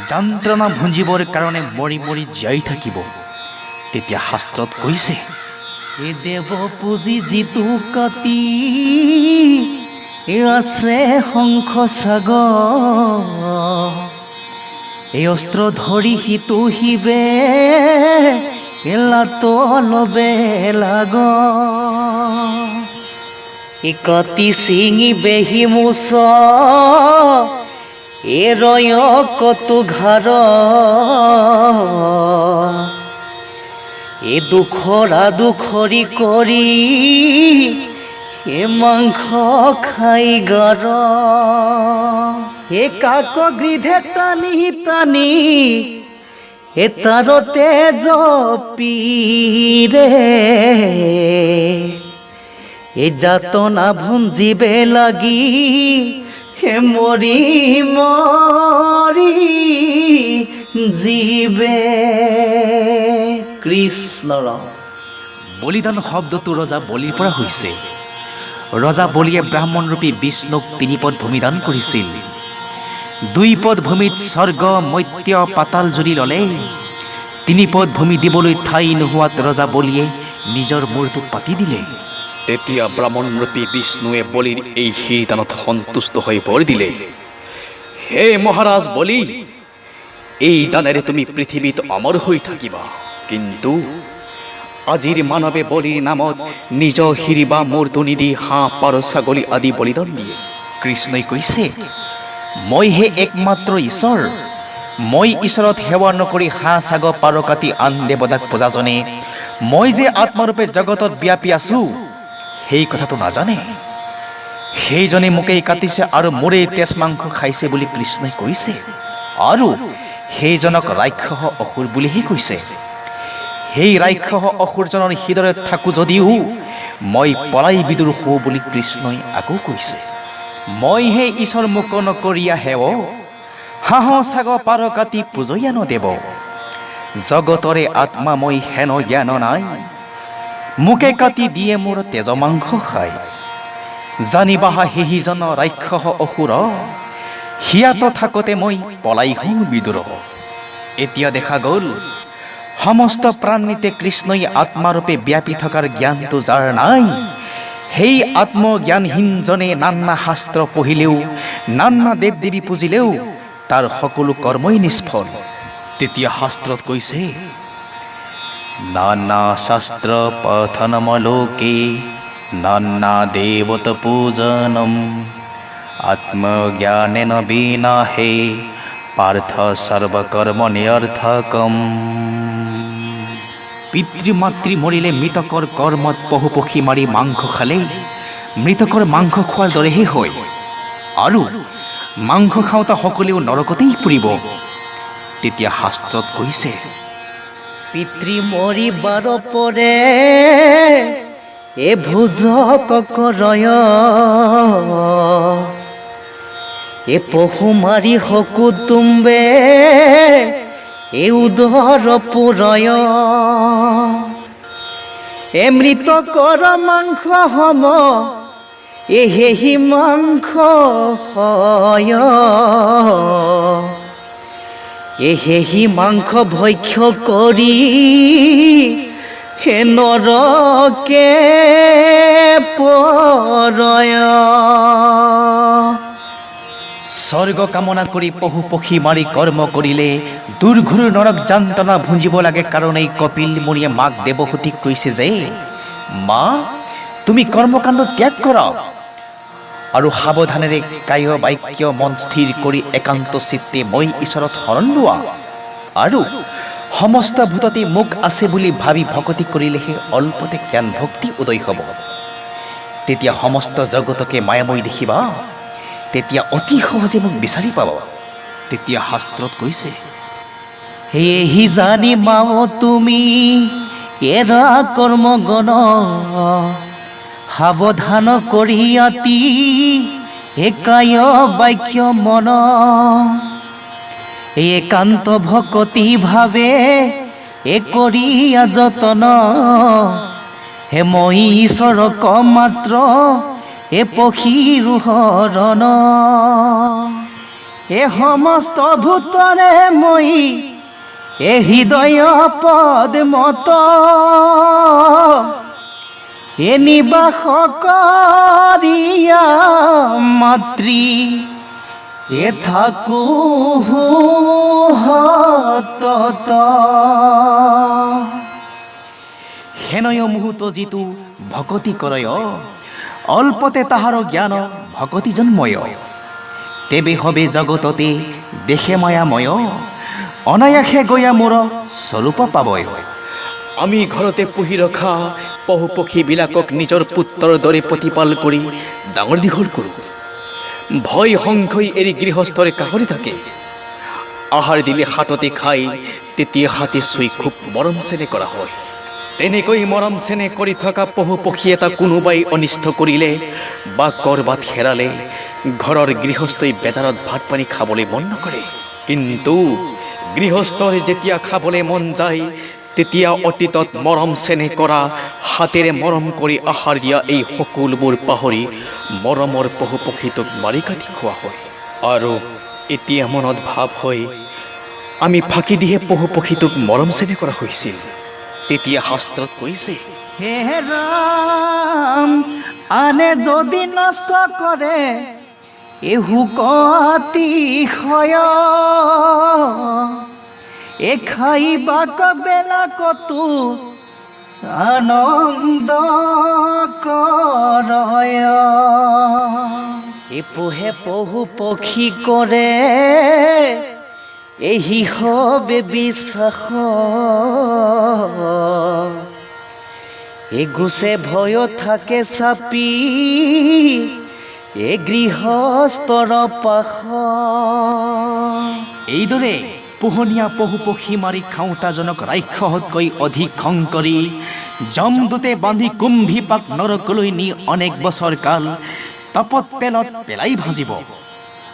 যন্ত্ৰণা ভুঞ্জিবৰ কাৰণে মৰি মৰি জীয়াই থাকিব। তেতিয়া শাস্ত্ৰত কৈছে, এ দেৱ পুঁজি যিটো কাটি আছে শংখ সাগৰ, এই অস্ত্ৰ ধৰি সিটো শিৱে এলাতো লবে লাগ, এ কাটি ছিঙি বেহি মুচ এ ৰয় কতো ঘাৰ, এ দুখৰা দুখৰি কৰি এ মাংস খাই গাৰ, এ কাক গৃধে টানি টানি এ তার তেজ পীরে, এ যাতনা ভুঞ্জিবে লাগি হে মরি মরি জীবে। কৃষ্ণ। বলিদান শব্দটো ৰজা বলিৰ পৰা হৈছে। ৰজা বলিয়ে ব্ৰাহ্মণৰূপী বিষ্ণুক 3 পদ ভূমি দান কৰিছিল। 2 পদ ভূমিত স্বৰ্গ মৰ্ত্য পাতাল জুৰি ল'লে। 3 পদ ভূমি দিবলৈ ঠাই নোহোৱাত ৰজা বলিয়ে নিজৰ মূৰটো পাতি দিলে। তেতিয়া ব্ৰাহ্মণৰূপী বিষ্ণুৱে বলিৰ এই শিৰদানত সন্তুষ্ট হৈ বৰ দিলে, হে মহাৰাজ বলি, এই দানেৰে তুমি পৃথিৱীত অমৰ হৈ থাকিবা। কিন্তু আজিৰ মানৱে বলিৰ নামত নিজ শিৰি বা মূৰটো নিদি হাঁহ পাৰ ছাগলী আদি বলিদান দিয়ে। কৃষ্ণই কৈছে, মই হে একমাত্ৰ ঈশ্বৰ। মই ঈশ্বৰত সেৱা নকৰি হাঁহ ছাগ পাৰ কাটি আন দেৱতাক পূজাজনে মই যে আত্মাৰূপে জগতত ব্যাপী আছো, সেই কথাটো নাজানে। সেইজনে মোকেই কাটিছে আৰু মোৰেই তেজ মাংস খাইছে বুলি কৃষ্ণই কৈছে। আৰু সেইজনক ৰাক্ষস অসুৰ বুলিহে কৈছে। সেই ৰাক্ষস অসুৰজনৰ হৃদয়ত থাকো যদিও মই পলাই বিদুৰ হওঁ বুলি কৃষ্ণই আকৌ কৈছে। মই হে ঈশ্বৰ মোক নকৰিয়া হেৱ, হাঁহ ছাগ পাৰ কাটি পূজয়া নদেৱ। জগতৰে আত্মা মই হেন জ্ঞান নাই, মোকে কাটি দিয়ে মোৰ তেজ মাংস খাই। জানিবাহা সিজন ৰাক্ষস অসুৰ, হিয়াত থাকোতে মই পলাই হওঁ বিদুৰ। এতিয়া দেখা গ'ল, সমস্ত প্ৰাণীতে কৃষ্ণই আত্মাৰূপে ব্যাপী থকাৰ জ্ঞানটো যাৰ নাই, সেই আত্মজ্ঞানহীনজনে নানা শাস্ত্ৰ পঢ়িলেও নানা দেৱ দেৱী পূজিলেও তাৰ সকলো কৰ্মই নিষ্ফল। তেতিয়া শাস্ত্ৰত কৈছে, নানা শাস্ত্ৰ পঠনমলোকে নানা দেৱত পূজনম, আত্মজ্ঞানেন বিনা হে পাৰ্থ সৰ্বকৰ্ম নিৰৰ্থকম। পিতৃ মাতৃ মৰিলে মৃতকৰ কৰ্মত পশু পক্ষী মাৰি মাংস খালে মৃতকৰ মাংস খোৱাৰ দৰেহে হয় আৰু মাংস খাওঁতা সকলেও নৰকতেই পুৰিব। তেতিয়া শাস্ত্ৰত কৈছে, পিতৃ মৰিবাৰ পৰে এ ভোজক কৰয়, এ পশু মাৰি শকুতুম্বে এ উদৰ পুৰয়, এ মৃতকৰ মাংস সম এ হেহি মাংস হয়, এ হেহি মাংস ভক্ষ্য কৰি হে নৰকে পৰয়। স্বৰ্গ কামনা কৰি পশু পক্ষী মাৰি কৰ্ম কৰিলে দুৰ্ঘোৰ নৰক যান্ত্ৰণা ভুঞ্জিব লাগে কাৰণেই কপিল মুনিয়ে মাক দেৱহূতিক কৈছে যে, মা তুমি কৰ্মকাণ্ড ত্যাগ কৰা আৰু সাৱধানেৰে কায় বাক্য মন স্থিৰ কৰি একান্ত চিত্তে মই ঈশ্বৰত শৰণ লোৱা আৰু সমস্ত ভূততে মোক আছে বুলি ভাবি ভকতি কৰিলেহে অল্পতে জ্ঞান ভক্তি উদয় হ'ব। তেতিয়া সমস্ত জগতকে মায়াময় দেখিবা, তেতিয়া অতি সহজে মোক বিচাৰি পাব। তেতিয়া শাস্ত্ৰত কৈছে, হেহি জানি মাও তুমি এৰা কৰ্ম গণ, সাৱধান কৰি আতি একায় বাক্য মন, একান্ত ভকতি ভাৱে এ কৰিয়া যতন, হে মই ঈশ্বৰক মাত্ৰ এ পক্ষীৰ হৰণ, এ সমস্ত ভূতৰে মই এ হৃদয় পদ্মত, এ নিবাস কৰিয়া মাতৃ এ থাকো সতত। হেনয় মুহূৰ্ত যিটো ভকতি কৰয় অল্পতে তাহাৰ জ্ঞান ভকতি জন্ময়, তেবে হবে জগততে দেশে মায়াময়, অনায়াসে গয়া মোৰ স্বৰূপ পাবয়। আমি ঘৰতে পুহি ৰখা পশু পক্ষীবিলাকক নিজৰ পুত্ৰৰ দৰে প্ৰতিপাল কৰি ডাঙৰ দীঘল কৰোঁ। ভয় সংশয় এৰি গৃহস্থৰে কাষৰি থাকে। আহাৰ দিলে হাততে খাই, তেতিয়া হাতে চুই খুব মৰম চেনেহ কৰা হয়। তেনেকৈ মৰম চেনেহ কৰি থকা পশু পক্ষী এটা কোনোবাই অনিষ্ট কৰিলে বা কৰবাত হেৰালে ঘৰৰ গৃহস্থই বেজাৰত ভাত পানী খাবলৈ মন নকৰে। কিন্তু গৃহস্থৰ যেতিয়া খাবলৈ মন যায় তেতিয়া অতীতত মৰম চেনেহ কৰা, হাতেৰে মৰম কৰি আহাৰ দিয়া এই সকলোবোৰ পাহৰি মৰমৰ পশু পক্ষীটোক মাৰি কাটি খোৱা হয়। আৰু এতিয়া মনত ভাৱ হয় আমি ফাঁকি দিহে পশু পক্ষীটোক মৰম চেনেহ কৰা হৈছিল। তেতিয়া শাস্ত্ৰত কৈছে, হে ৰাম, আনে যদি নষ্ট কৰে এ হুকতিশয়, এ খাইবাক বেলাকতো আনন্দ কৰয়, এ পোহে পশু পক্ষী কৰে এহি হবে বিশ্বাস, এ গুছে ভয় থাকে চাপি এ গৃহস্থৰ পাশ। এইদৰে পোহনীয়া পশু পক্ষী মাৰি খাওঁতাজনক ৰাক্ষসতকৈ অধিক খং কৰি যমদূতে বান্ধি কুম্ভী পাক নৰকলৈ নি অনেক বছৰ কাল তপত তেলত পেলাই ভাজিব।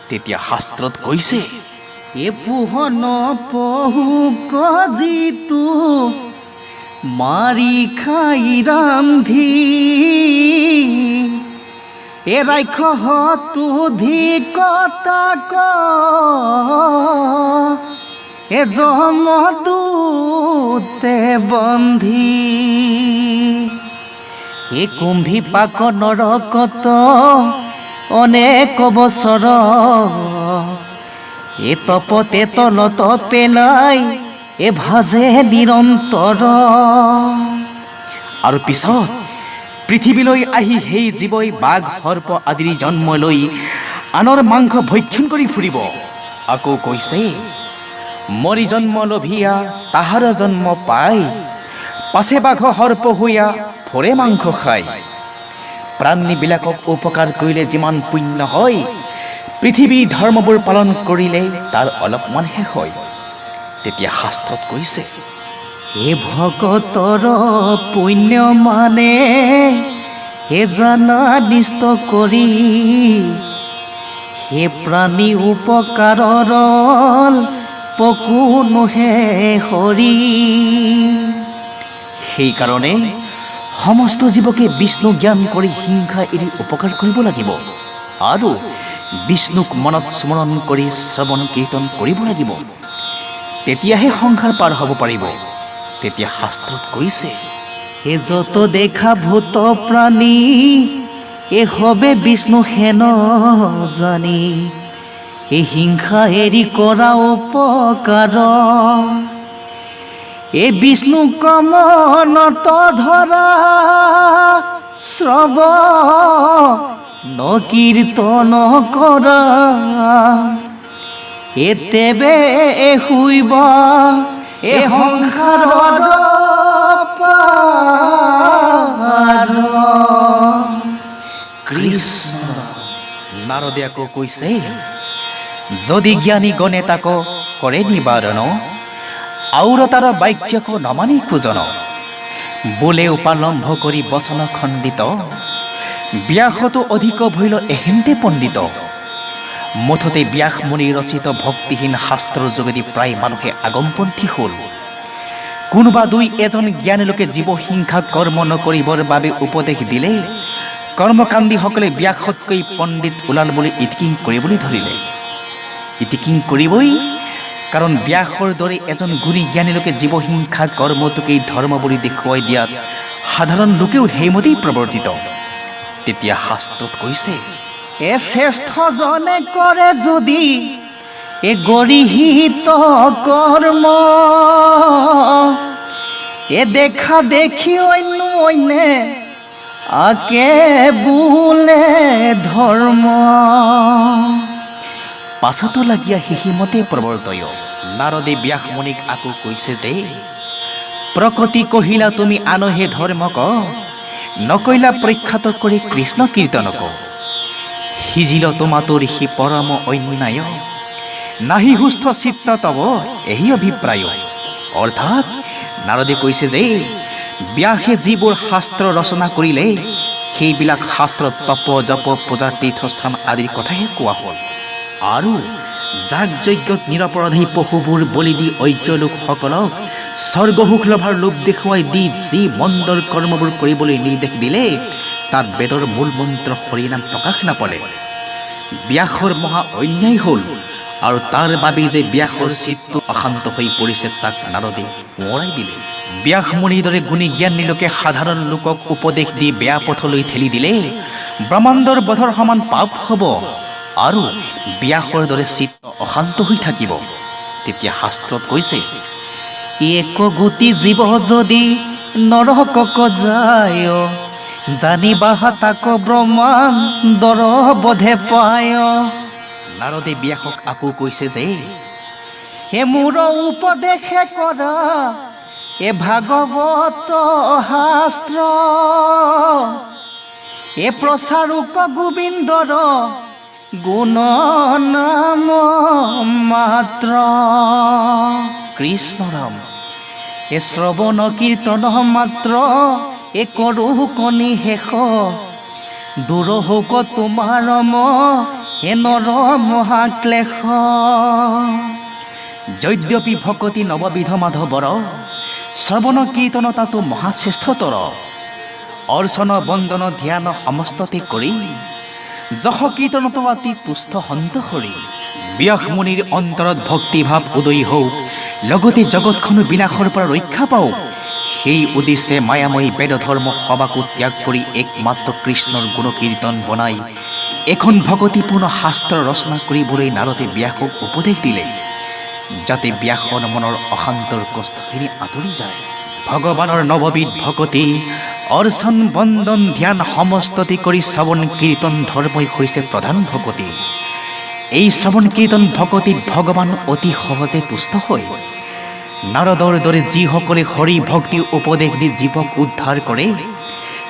তেতিয়া শাস্ত্ৰত কৈছে, এ পোহন পহু যিটো মাৰি খাই ৰান্ধি, এ ৰাক্ষসতো ধিকতাক এ যমদূতে বন্ধি, এ কুম্ভী পাক নৰকত অনেক বছৰ, এ তপতে তলত পেলাই এ ভাজে নিৰন্তৰ। আৰু পিছত পৃথিৱীলৈ আহি সেই জীৱই বাঘ সৰ্প আদিৰ জন্ম লৈ আনৰ মাংস ভক্ষণ কৰি ফুৰিব। আকৌ কৈছে, মৰি জন্ম লভিয়া তাহাৰ জন্ম পাই, পাছে বাঘ সৰ্প হৈয়া ফৰে মাংস খায়। প্ৰাণীবিলাকক উপকাৰ কৰিলে যিমান পুণ্য হয়, পৃথিৱীৰ ধৰ্মবোৰ পালন কৰিলে তাৰ অলপমানহে হয়। তেতিয়া শাস্ত্ৰত কৈছে, হে ভকতৰ পুণ্য মানে হে জানা নিষ্ট কৰি, হে প্ৰাণী উপকাৰৰ পকু নোহে হৰি। সেইকাৰণে সমস্ত জীৱকে বিষ্ণু জ্ঞান কৰি হিংসা এৰি উপকাৰ কৰিব লাগিব আৰু বিষ্ণুক মনত স্মৰণ কৰি শ্ৰৱণ কীৰ্তন কৰিব লাগিব। তেতিয়াহে সংসাৰ পাৰ হ'ব পাৰিব। তেতিয়া শাস্ত্ৰত কৈছে, হে যত দেখা ভূত প্ৰাণী এ হবে বিষ্ণু হেন জানি, এ হিংসা এৰি কৰা উপকাৰ, এ বিষ্ণু কমনত ধৰা শ্ৰৱণ কীৰ্তন কৰা, এতেবে শুইব এ সংসাৰৰ পাৰ। কৃষ্ণ। নাৰদে আকৌ কৈছে, যদি জ্ঞানী গণে তাক কৰে নিবাৰণ, আৰু তাৰ বাক্যক নমানি খোজন, বোলে উপালম্ভ কৰি বচন খণ্ডিত, ব্যাসতো অধিক ভৈল এহেন্তে পণ্ডিত। মুঠতে ব্যাস মুনি ৰচিত ভক্তিহীন শাস্ত্ৰৰ যোগেদি প্ৰায় মানুহে আগমপন্থী হ'ল। কোনোবা দুই এজন জ্ঞানী লোকে জীৱ হিংসা কৰ্ম নকৰিবৰ বাবে উপদেশ দিলে কৰ্মকাণ্ডীসকলে ব্যাসতকৈ পণ্ডিত ওলাল বুলি ইতিকিং কৰিবলৈ ধৰিলে। ইতিকিং কৰিবই, কাৰণ ব্যাসৰ দৰে এজন গুণী জ্ঞানী লোকে জীৱ হিংসা কৰ্মটোকেই ধৰ্ম বুলি দেখুৱাই দিয়াত সাধাৰণ লোকেও সেইমতেই প্ৰৱৰ্তিত। তেতিয়া শাস্ত্ৰত কৈছে, এ শ্ৰেষ্ঠজনে কৰে যদি এ গৰিহিত কৰ্ম, এ দেখা দেখি অন্য অন্যে আকে বোলে ধৰ্ম। পাছতো লাগীয়া সিহিমতে প্ৰৱৰ্তয়। নাৰদে ব্যাস মুনিক আকৌ কৈছে যে, প্ৰকৃতি কহিলা তুমি আনহে ধৰ্মক, নকৈলা প্ৰখ্যাত কৰি কৃষ্ণ কীৰ্তনক, সিজিল তোমাতোৰ সি পৰম অন্যায়, নাহি সুস্থ চিত্ত তব এহি অভিপ্ৰায়। অৰ্থাৎ নাৰদে কৈছে যে, ব্যাসে যিবোৰ শাস্ত্ৰ ৰচনা কৰিলে সেইবিলাক শাস্ত্ৰত তপ জপ পূজাৰ তীৰ্থস্থান আদিৰ কথাহে কোৱা হ'ল। আৰু যাগ যজ্ঞত নিৰপৰাধী পশুবোৰ বলি দি অজ্ঞ লোকসকলক স্বৰ্গসুখ লভাৰ লোভ দেখুৱাই দি যি মন্দৰ কৰ্মবোৰ কৰিবলৈ নিৰ্দেশ দিলে তাত বেদৰ মূল মন্ত্ৰ হৰিনাম প্ৰকাশ নাপালে। ব্যাসৰ মহা অন্যায় হ'ল, আৰু তাৰ বাবেই যে ব্যাসৰ চিত্ত অশান্ত হৈ পৰিছে তাক নাৰদে সোঁৱৰাই দিলে। ব্যাস মুনিৰ দৰে গুণী জ্ঞানী লোকে সাধাৰণ লোকক উপদেশ দি বেয়া পথলৈ ঠেলি দিলে ব্ৰহ্মাণ্ডৰ বধৰ সমান পাপ হ'ব, আৰু ব্যাসৰ দৰে চিত্ত অশান্ত হৈ থাকিব। তেতিয়া শাস্ত্ৰত কৈছে, এক গোটি জীৱ যদি নৰকক যায়, জানিবা তাক ব্ৰহ্মাণ্ডৰ বধে পায়। নাৰদে ব্যাসক আকৌ কৈছে যে, হে মোৰ উপদেশে কৰা এ ভাগৱত শাস্ত্ৰ, এ প্ৰচাৰক গোবিন্দৰ গুণ নাম মাত্ৰ। কৃষ্ণ ৰাম। এ শ্ৰৱণ কীৰ্তন মাত্ৰ এ কৰো কণি শেষ, দূৰ হওক তোমাৰ হে নৰ মহাক্লেশ। যদ্যপি ভকতি নৱবিধ মাধৱৰ, শ্ৰৱণ কীৰ্তন তাতো মহাশ্ৰেষ্ঠতৰ। অৰ্চন বন্দন ধ্যান সমস্ততে কৰি, যশ কীৰ্তনতো অতি তুষ্ট সন্তোষৰি। ব্যাস মুনিৰ অন্তৰত ভক্তিভাৱ উদয় হওক, লগতে জগতখনো বিনাশৰ পৰা ৰক্ষা পাওক, সেই উদ্দেশ্যে মায়াময়ী বেদ ধৰ্ম সবাকো ত্যাগ কৰি একমাত্ৰ কৃষ্ণৰ গুণকীৰ্তন বনাই এখন ভকতিপূৰ্ণ শাস্ত্ৰ ৰচনা কৰিবলৈ নাৰদে ব্যাসক উপদেশ দিলে, যাতে ব্যাসৰ মনৰ অশান্তৰ কষ্টখিনি আঁতৰি যায়। ভগৱানৰ নৱবিধ ভকতি অৰ্চন বন্দন ধ্যান সমস্ততে কৰি শ্ৰৱণ কীৰ্তন ধৰ্মই হৈছে প্ৰধান ভকতি। এই শ্ৰৱণ কীৰ্তন ভকতিত ভগৱান অতি সহজে তুষ্ট হয়। নাৰদৰ দৰে যিসকলে হৰি ভক্তিৰ উপদেশ দি জীৱক উদ্ধাৰ কৰে,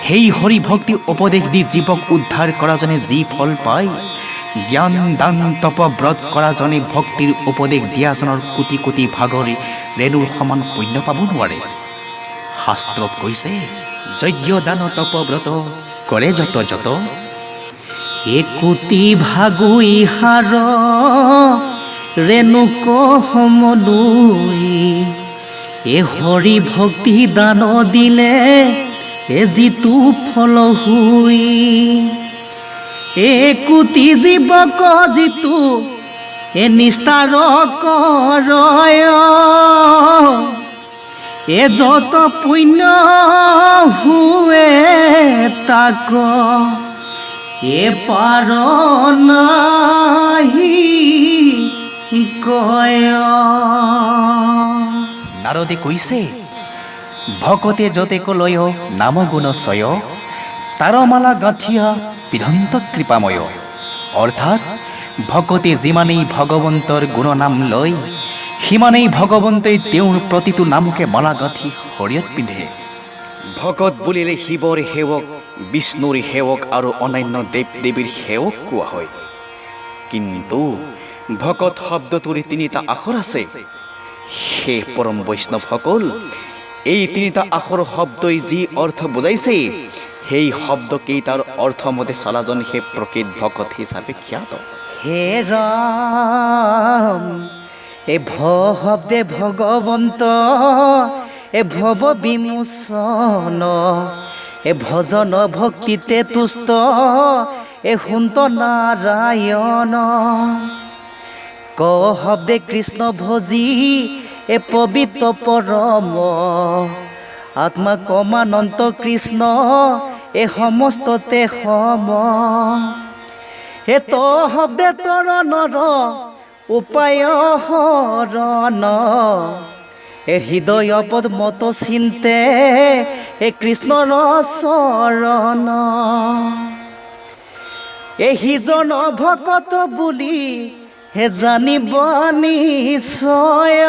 সেই হৰি ভক্তিৰ উপদেশ দি জীৱক উদ্ধাৰ কৰাজনে যি ফল পায়, জ্ঞান দান তপ ব্ৰত কৰাজনে ভক্তিৰ উপদেশ দিয়াজনৰ কোটি কোটি ভাগৰ ৰেণুৰ সমান পুণ্য পাব নোৱাৰে। শাস্ত্ৰত কৈছে, যজ্ঞ দান তপ ব্ৰত কৰে যত যত, একোটি ভাগো ইহাৰ ৰেণুক সমলৈ, এ হৰি ভক্তি দান দিলে এ যিটো ফল হুই, একোটি জীৱক যিটো এ নিস্তাৰ কৰয়, এ যত পুণ্য হুৱে তাক এ পাৰ নাহি কয়। নাৰদে কৈছে, ভকতে যতেক লয় নাম গুণ চয়, তাৰ মালা গাঁঠিয়া বিধন্ত কৃপাময়। অৰ্থাৎ ভকতে যিমানেই ভগৱন্তৰ গুণনাম লয়, সিমানেই ভগৱন্তই তেওঁৰ প্ৰতিটো নামকে মালা গাঁঠি শৰীৰত পিন্ধে। ভকত বুলিলে শিৱৰ সেৱক, বিষ্ণুৰ সেৱক আৰু অন্যান্য দেৱ দেৱীৰ সেৱক কোৱা হয়। কিন্তু ভকত শব্দটোৰ তিনিটা আখৰ আছে। সেই পৰম বৈষ্ণৱসকল, এই তিনিটা আখৰ শব্দই যি অৰ্থ বুজাইছে, সেই শব্দকেইটাৰ অৰ্থমতে চলাজন হে প্ৰকৃত ভকত হিচাপে খ্যাত। হে ৰাম, এ ভ শব্দে ভগৱন্ত, এ ভৱ বিমোচন, এ ভজন ভক্তিতে তুষ্ট, এ সুন্ত নাৰায়ণ। ক শব্দে কৃষ্ণ ভজি, এ পবিত্ৰ পৰম, আত্মা কমানন্ত কৃষ্ণ, এ সমস্ততে সম। হে ত শব্দে তৰণৰ উপায় হৰণ, এ হৃদয় পদ্মত চিন্তে, হে কৃষ্ণৰ চৰণ। এ সিজন ভকত বুলি হে জানিব নিশ্চয়,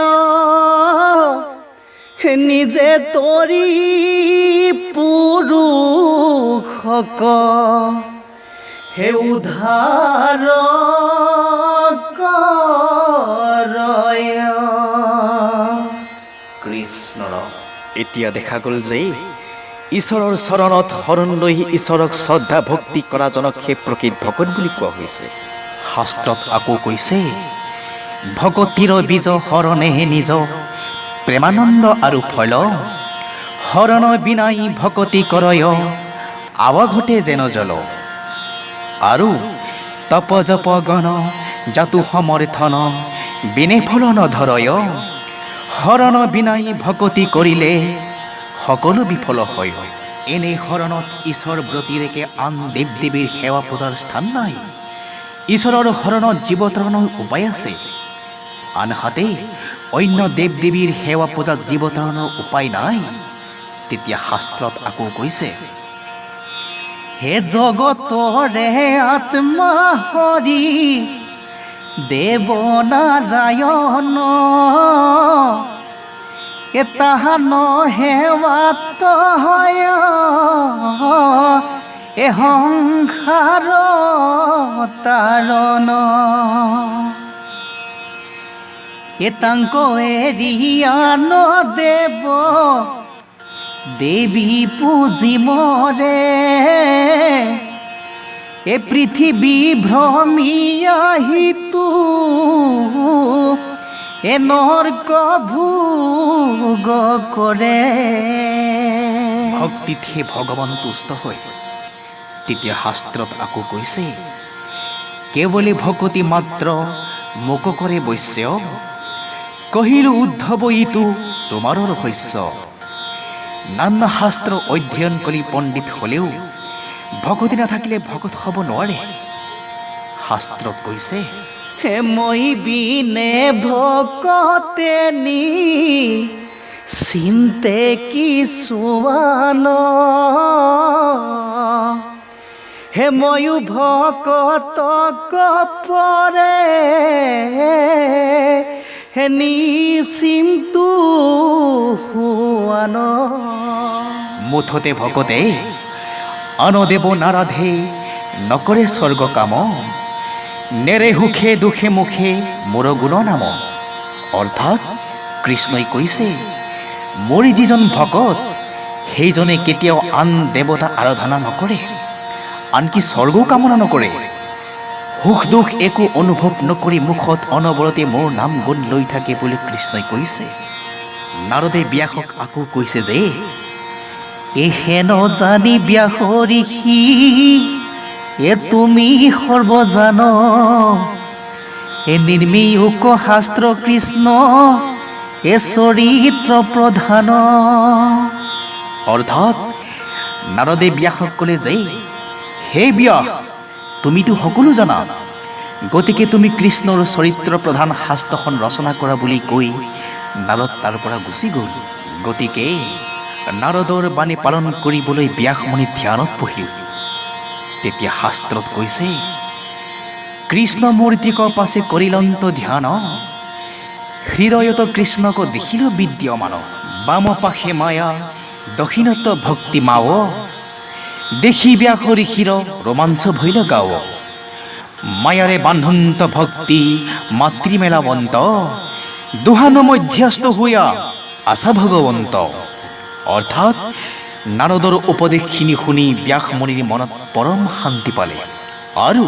নিজে তৰি পুৰুষক হে উদ্ধাৰ কৰয়। কৃষ্ণৰ এতিয়া দেখা গ'ল যে ঈশ্বৰৰ চৰণত শৰণ লৈ ঈশ্বৰক শ্ৰদ্ধা ভক্তি কৰাজনক সেই প্ৰকৃত ভকত বুলি কোৱা হৈছে। শাস্ত্ৰত আকৌ কৈছে, ভকতিৰ বীজ শৰণে নিজ, প্ৰেমানন্দ আৰু ফল, শৰণ বিনাই ভকতি কৰয়, আৱঘটে যেন জল। আৰু তপ জপ গণ জাতু সমৰ্থন, বিনে ফল নধৰয়, শৰণ বিনাই ভকতি কৰিলে সকলো বিফল হয়। এনে শৰণত ঈশ্বৰ ব্ৰতিৰেকে আন দেৱ দেৱীৰ সেৱা পূজাৰ স্থান নাই। ঈশ্বৰৰ শৰণত জীৱতৰণৰ উপায় আছে, আনহাতে অন্য দেৱ দেৱীৰ সেৱা পূজাত জীৱতৰণৰ উপায় নাই। তেতিয়া শাস্ত্ৰত আকৌ কৈছে, হে জগতৰে আত্মা হৰি দেৱ নাৰায়ণ, এ তাহান সেৱাত হয় এ সংসাৰ তাৰণ। এ তাংক এৰিয়ান দেৱ দেৱী পূজিমৰে, এ পৃথিৱী ভ্ৰমিয়া হিতু, এ নৰক ভোগ কৰে। ভক্তিত হে ভগৱান তুষ্ট হয়। তেতিয়া শাস্ত্ৰত আকৌ কৈছে, কেৱলে ভকতি মাত্ৰ মোক কৰে বৈশ্য, কহিলো উদ্ধৱ ইটো তোমাৰ ৰহস্য। নানা শাস্ত্ৰ অধ্যয়ন কৰি পণ্ডিত হলেও ভকতি নাথাকিলে ভকত হ'ব নোৱাৰে। শাস্ত্ৰত কৈছে, হে মই বিনে ভকতে নি চিন্তে কিছুমান, হে ময়ো ভকতক পৰে হেনি চিমটো হুৱান মুঠতে ভকতে আনদেৱ নাৰাধে নকৰে স্বৰ্গ কাম নেৰে সুখে দুখে মুখে মোৰ গুণ নাম অৰ্থাৎ কৃষ্ণই কৈছে মোৰ যিজন ভকত সেইজনে কেতিয়াও আন দেৱতা আৰাধনা নকৰে আনকি স্বৰ্গ কামনা নকৰে সুখ দুখ একো অনুভৱ নকৰি মুখত অনবৰতে মোৰ নাম গুণ লৈ থাকে বুলি কৃষ্ণই কৈছে নাৰদে ব্যাসক আকৌ কৈছে যে এহেন জানি ব্যাস ঋষি এ তুমি সৰ্বজান এ নিৰ্মীয়ুক শাস্ত্ৰ কৃষ্ণ এ চৰিত্ৰ প্ৰধান অৰ্থাৎ নাৰদে ব্যাসক ক'লে যে হে ব্যাস তুমিতো সকলো জানা গতিকে তুমি কৃষ্ণৰ চৰিত্ৰ প্ৰধান শাস্ত্ৰখন ৰচনা কৰা বুলি কৈ নাৰদ তাৰ পৰা গুচি গ'ল গতিকে নাৰদৰ বাণী পালন কৰিবলৈ ব্যাসমুনি ধ্যানত বহিল তেতিয়া শাস্ত্ৰত কৈছে কৃষ্ণ মূৰ্তিক পাছে কৰিলন্ত ধ্যান হৃদয়ত কৃষ্ণক দেখিল বিদ্যমান বাম পাশে মায়া দক্ষিণত ভক্তি মাও দেখি ব্যাস ঋষিৰ ৰোমাঞ্চ ভৈল গাঁও মায়াৰে বান্ধন্ত ভক্তি মাতৃমেলাবন্ত দুহান মধ্যস্থ হইয়া আছা ভগৱন্ত অৰ্থাৎ নাৰদৰ উপদেশখিনি শুনি ব্যাসমুনিৰ মনত পৰম শান্তি পালে আৰু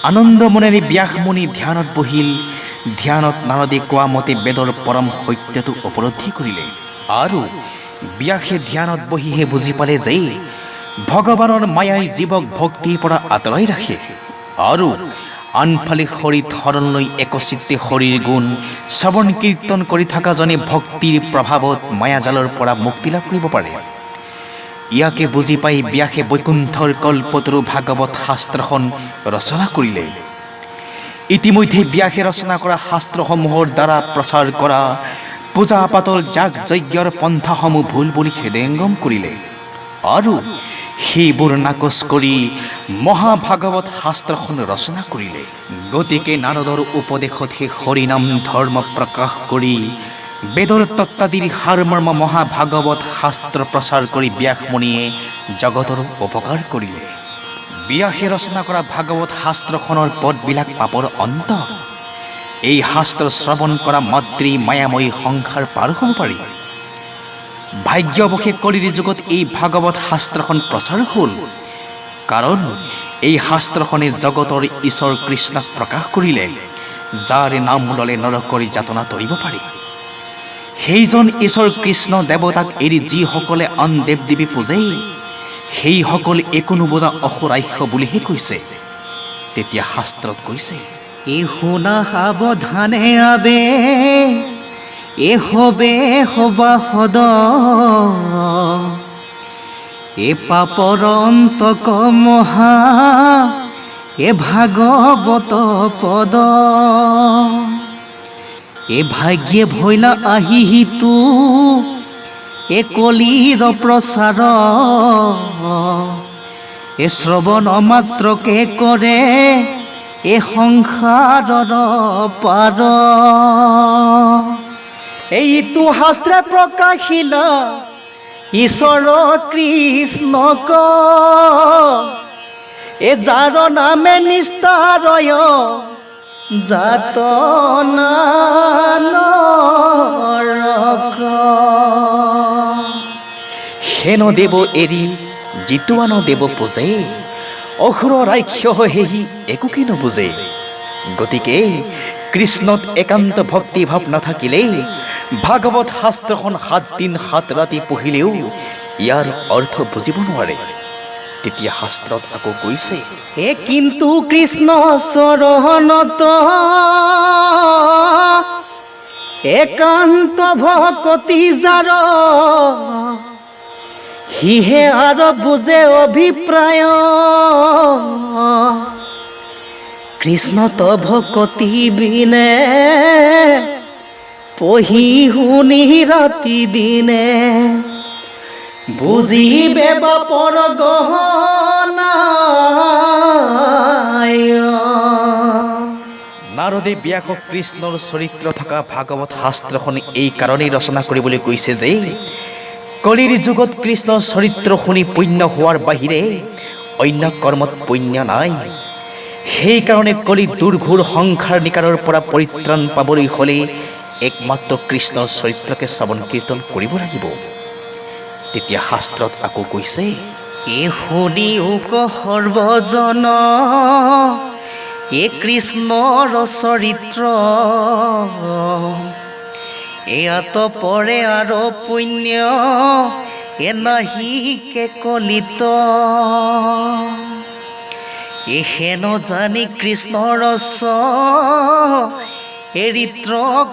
আনন্দ মনেৰে ব্যাসমুনি ধ্যানত বহিল ধ্যানত নাৰদে কোৱা মতে বেদৰ পৰম সত্যটো উপলব্ধি কৰিলে আৰু ব্যাসে ধ্যানত বহিহে বুজি পালে যে ভগৱানৰ মায়াই জীৱক ভক্তিৰ পৰা আঁতৰাই ৰাখে আৰু আনফালে হৰিত শৰণ লৈ একচিত্তে হৰিৰ গুণ শ্ৰৱণ কীৰ্তন কৰি থকাজনে ভক্তিৰ প্ৰভাৱত মায়াজালৰ পৰা মুক্তি লাভ কৰিব পাৰে ইয়াকে বুজি পাই ব্যাসে বৈকুণ্ঠৰ কল্পতৰু ভাগৱত শাস্ত্ৰখন ৰচনা কৰিলে ইতিমধ্যে ব্যাসে ৰচনা কৰা শাস্ত্ৰসমূহৰ দ্বাৰা প্ৰচাৰ কৰা পূজা পাতল যাগ যজ্ঞৰ পন্থাসমূহ ভুল বুলি হৃদয়ংগম কৰিলে আৰু সেইবোৰ নাকচ কৰি মহাভাগৱত শাস্ত্ৰখন ৰচনা কৰিলে গতিকে নাৰদৰ উপদেশতহে হৰিনাম ধৰ্ম প্ৰকাশ কৰি বেদৰ তত্ত্বাদিৰ সাৰমৰ্ম মহাভাগৱত শাস্ত্ৰ প্ৰচাৰ কৰি ব্যাসমুনিয়ে জগতৰ উপকাৰ কৰিলে ব্যাসে ৰচনা কৰা ভাগৱত শাস্ত্ৰখনৰ পদবিলাক পাপৰ অন্ত এই শাস্ত্ৰ শ্ৰৱণ কৰা মাতৃ মায়াময়ী সংসাৰ পাৰ হ'ব পাৰি ভাগ্যৱশে কলিৰ যুগত এই ভাগৱত শাস্ত্ৰখন প্ৰচাৰ হ'ল কাৰণ এই শাস্ত্ৰখনে জগতৰ ঈশ্বৰ কৃষ্ণক প্ৰকাশ কৰিলে যাৰ নাম ল'লে নৰকৰি যাতনা তৰিব পাৰি সেইজন ঈশ্বৰ কৃষ্ণ দেৱতাক এৰি যিসকলে আন দেৱ দেৱী পূজে সেইসকল একো নুবুজা অসুৰাহ্য বুলিহে কৈছে তেতিয়া শাস্ত্ৰত কৈছে এ শুনা সাৱধানে আবে এ হবে হবা সদ এ পাপৰ অন্তক মহা এ ভাগৱত পদ এ ভাগ্যে ভৈলা আহিহিতু এ কলিৰ প্ৰচাৰ এ শ্ৰৱণ মাত্ৰকে কৰে এ সংসাৰৰ পাৰ এইটো শাস্ত্ৰে প্ৰকাশিল ঈশ্বৰ কৃষ্ণক এ যাৰ নামে নিস্তাৰয় যাতনা নৰক হেন দেৱ এৰি যিটো আন দেৱ পূজে অসুৰ ৰাক্ষ হেহি একোকে নুবুজে গতিকে কৃষ্ণত একান্ত ভক্তি ভাৱ নাথাকিলে ভাগৱত শাস্ত্ৰখন 7 দিন 7 ৰাতি পঢ়িলেও ইয়াৰ অৰ্থ বুজিব নোৱাৰে তেতিয়া শাস্ত্ৰত আকৌ কৈছে এ কিন্তু কৃষ্ণ চৰণত একান্ত ভকতি যাৰ সিহে আৰু বুজে অভিপ্ৰায় কৃষ্ণত ভকতি বিনে পঢ়ি শুনি ৰাতি দিনে বুজিবে বাপৰ গহনা নাৰদে ব্যাসক কৃষ্ণৰ চৰিত্ৰ থকা ভাগৱত শাস্ত্ৰখন এই কাৰণেই ৰচনা কৰিবলৈ কৈছে যে কলিৰ যুগত কৃষ্ণৰ চৰিত্ৰ শুনি পুণ্য হোৱাৰ বাহিৰে অন্য কৰ্মত পুণ্য নাই। সেইকাৰণে কলি দুৰ্ঘোৰ সংসাৰ নিকাৰৰ পৰা পৰিত্ৰাণ পাবলৈ হ'লে একমাত্ৰ কৃষ্ণৰ চৰিত্ৰকে শ্ৰৱণ কীৰ্তন কৰিব লাগিব। তেতিয়া শাস্ত্ৰত আকৌ কৈছে, এ শুনিও সৰ্বজন এ কৃষ্ণৰ চৰিত্ৰ, এয়াত পৰে আৰু পুণ্য এ নাহি কে কলিত, এহেন জানি কৃষ্ণৰ ৰস এৰিত্ৰ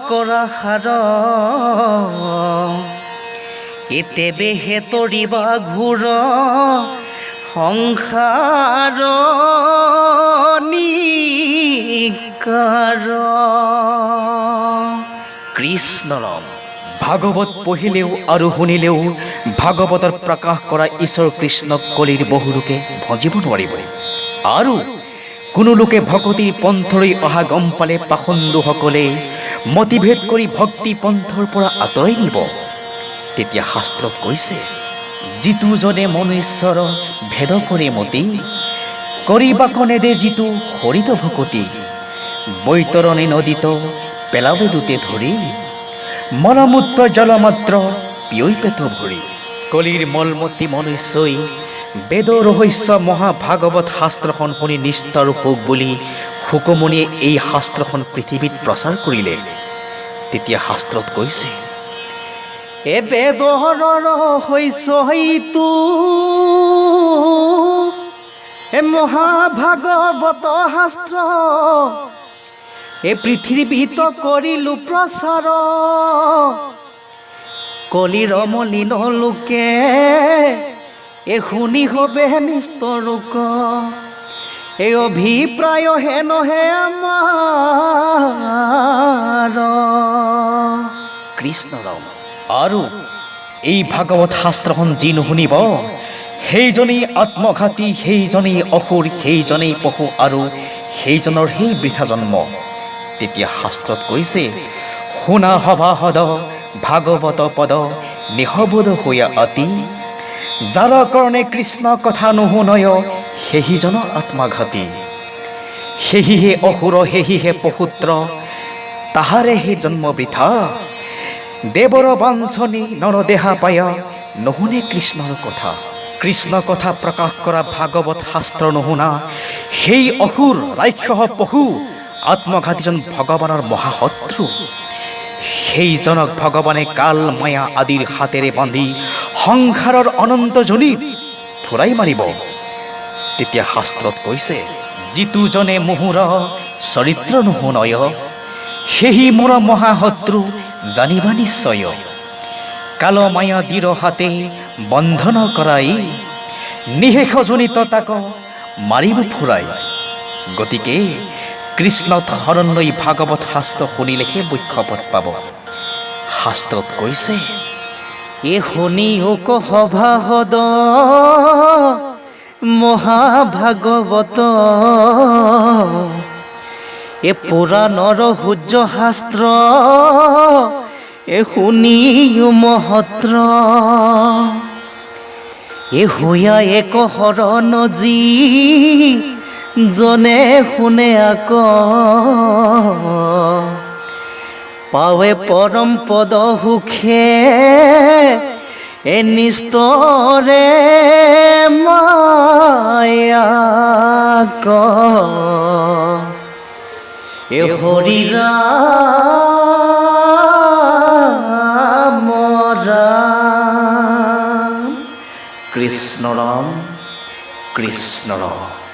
কৰা সাৰ, এতেবে হে তৰিবা ঘূৰ সংসাৰ নিকাৰ। কৃষ্ণৰাম ভাগৱত পঢ়িলেও আৰু শুনিলেও ভাগৱতৰ প্ৰকাশ কৰা ঈশ্বৰ কৃষ্ণক কলিৰ বহু লোকে ভজিব নোৱাৰিব। আৰু কোনো লোকে ভকতিৰ পন্থলৈ অহা গম পালে পাখণ্ডুসকলে মতিভেদ কৰি ভক্তি পন্থৰ পৰা আঁতৰাই নিব। তেতিয়া শাস্ত্ৰত কৈছে, যিটো জনে মনুষ্যৰ ভেদ কৰে মতি, কৰিবা কনেদে যিটো হৰিত ভকতি, বৈতৰণে নদীত পেলাবে দুতে ধৰি, মলমূত্ৰ জলমাত্ৰ পিয়ৈ পেট ভৰি। কলিৰ মলমতি মনুষ্যই বেদ ৰহস্য মহাভাগৱত শাস্ত্ৰখন শুনি নিস্তাৰ হওক বুলি শুকমুনিয়ে এই শাস্ত্ৰখন পৃথিৱীত প্ৰচাৰ কৰিলে। তেতিয়া শাস্ত্ৰত কৈছে, এ বেদৰ ৰহস্যইতো এ মহাভাগৱত শাস্ত্ৰ, এ পৃথিৱীত কৰিলো প্ৰচাৰ, কলিৰ মলিন লোকে এ শুনি হবে নিস্তৰোক, এই অভিপ্ৰায় হেনহে আমাৰ। কৃষ্ণৰাম আৰু এই ভাগৱত শাস্ত্ৰখন যি নুশুনিব সেইজনেই আত্মঘাতী, সেইজনেই অসুৰ, সেইজনেই পশু আৰু সেইজনৰ সেই বৃথা জন্ম। তেতিয়া শাস্ত্ৰত কৈছে, শুনা সভাসদ ভাগৱত পদ নিহবোধ হৈয়া অতি, যাৰ কাৰণে কৃষ্ণ কথা নুশুনয় সেহিজন আত্মঘাতী, সেহিহে অসুৰ সেহিহে পশুত্ৰ, তাহাৰে হে জন্ম বৃথা, দেৱৰ বাঞ্ছনী নৰ দেহা পায়া নুশুনে কৃষ্ণৰ কথা। কৃষ্ণ কথা প্ৰকাশ কৰা ভাগৱত শাস্ত্ৰ নুশুনা সেই অসুৰ ৰাক্ষস পশু আত্মঘাতীজন ভগৱানৰ মহাশত্ৰু। সেইজনক ভগৱানে কাল মায়া আদিৰ হাতেৰে বান্ধি সংসাৰৰ অনন্ত জনিত ফুৰাই মাৰিব। তেতিয়া শাস্ত্ৰত কৈছে, যিটো জনে মোহোৰ চৰিত্ৰ নুশুনয়, সেহি মোৰ মহাশত্ৰু জানিবা নিশ্চয়, কাল মায়া দীৰ হাতে বন্ধন কৰাই, নিশেষ জনিত তাক মাৰিব ফুৰাই। গতিকে কৃষ্ণত শৰণ লৈ ভাগৱত শাস্ত্ৰ শুনিলেহে মোক্ষপদ পাব। শাস্ত্ৰত কৈছে, এ শুনিও সভাসদ মহাভাগৱত, এ পুৰাণৰ সূৰ্য শাস্ত্ৰ, এ শুনিও মহত্ৰ, এ হৈয়া এক শৰণ যি জনে শুনে আক, পাৱে পৰম পদ সুখে এ নিস্তৰে মায়াক, এ হৰি ৰাম ৰাম, কৃষ্ণ ৰাম কৃষ্ণ ৰাম।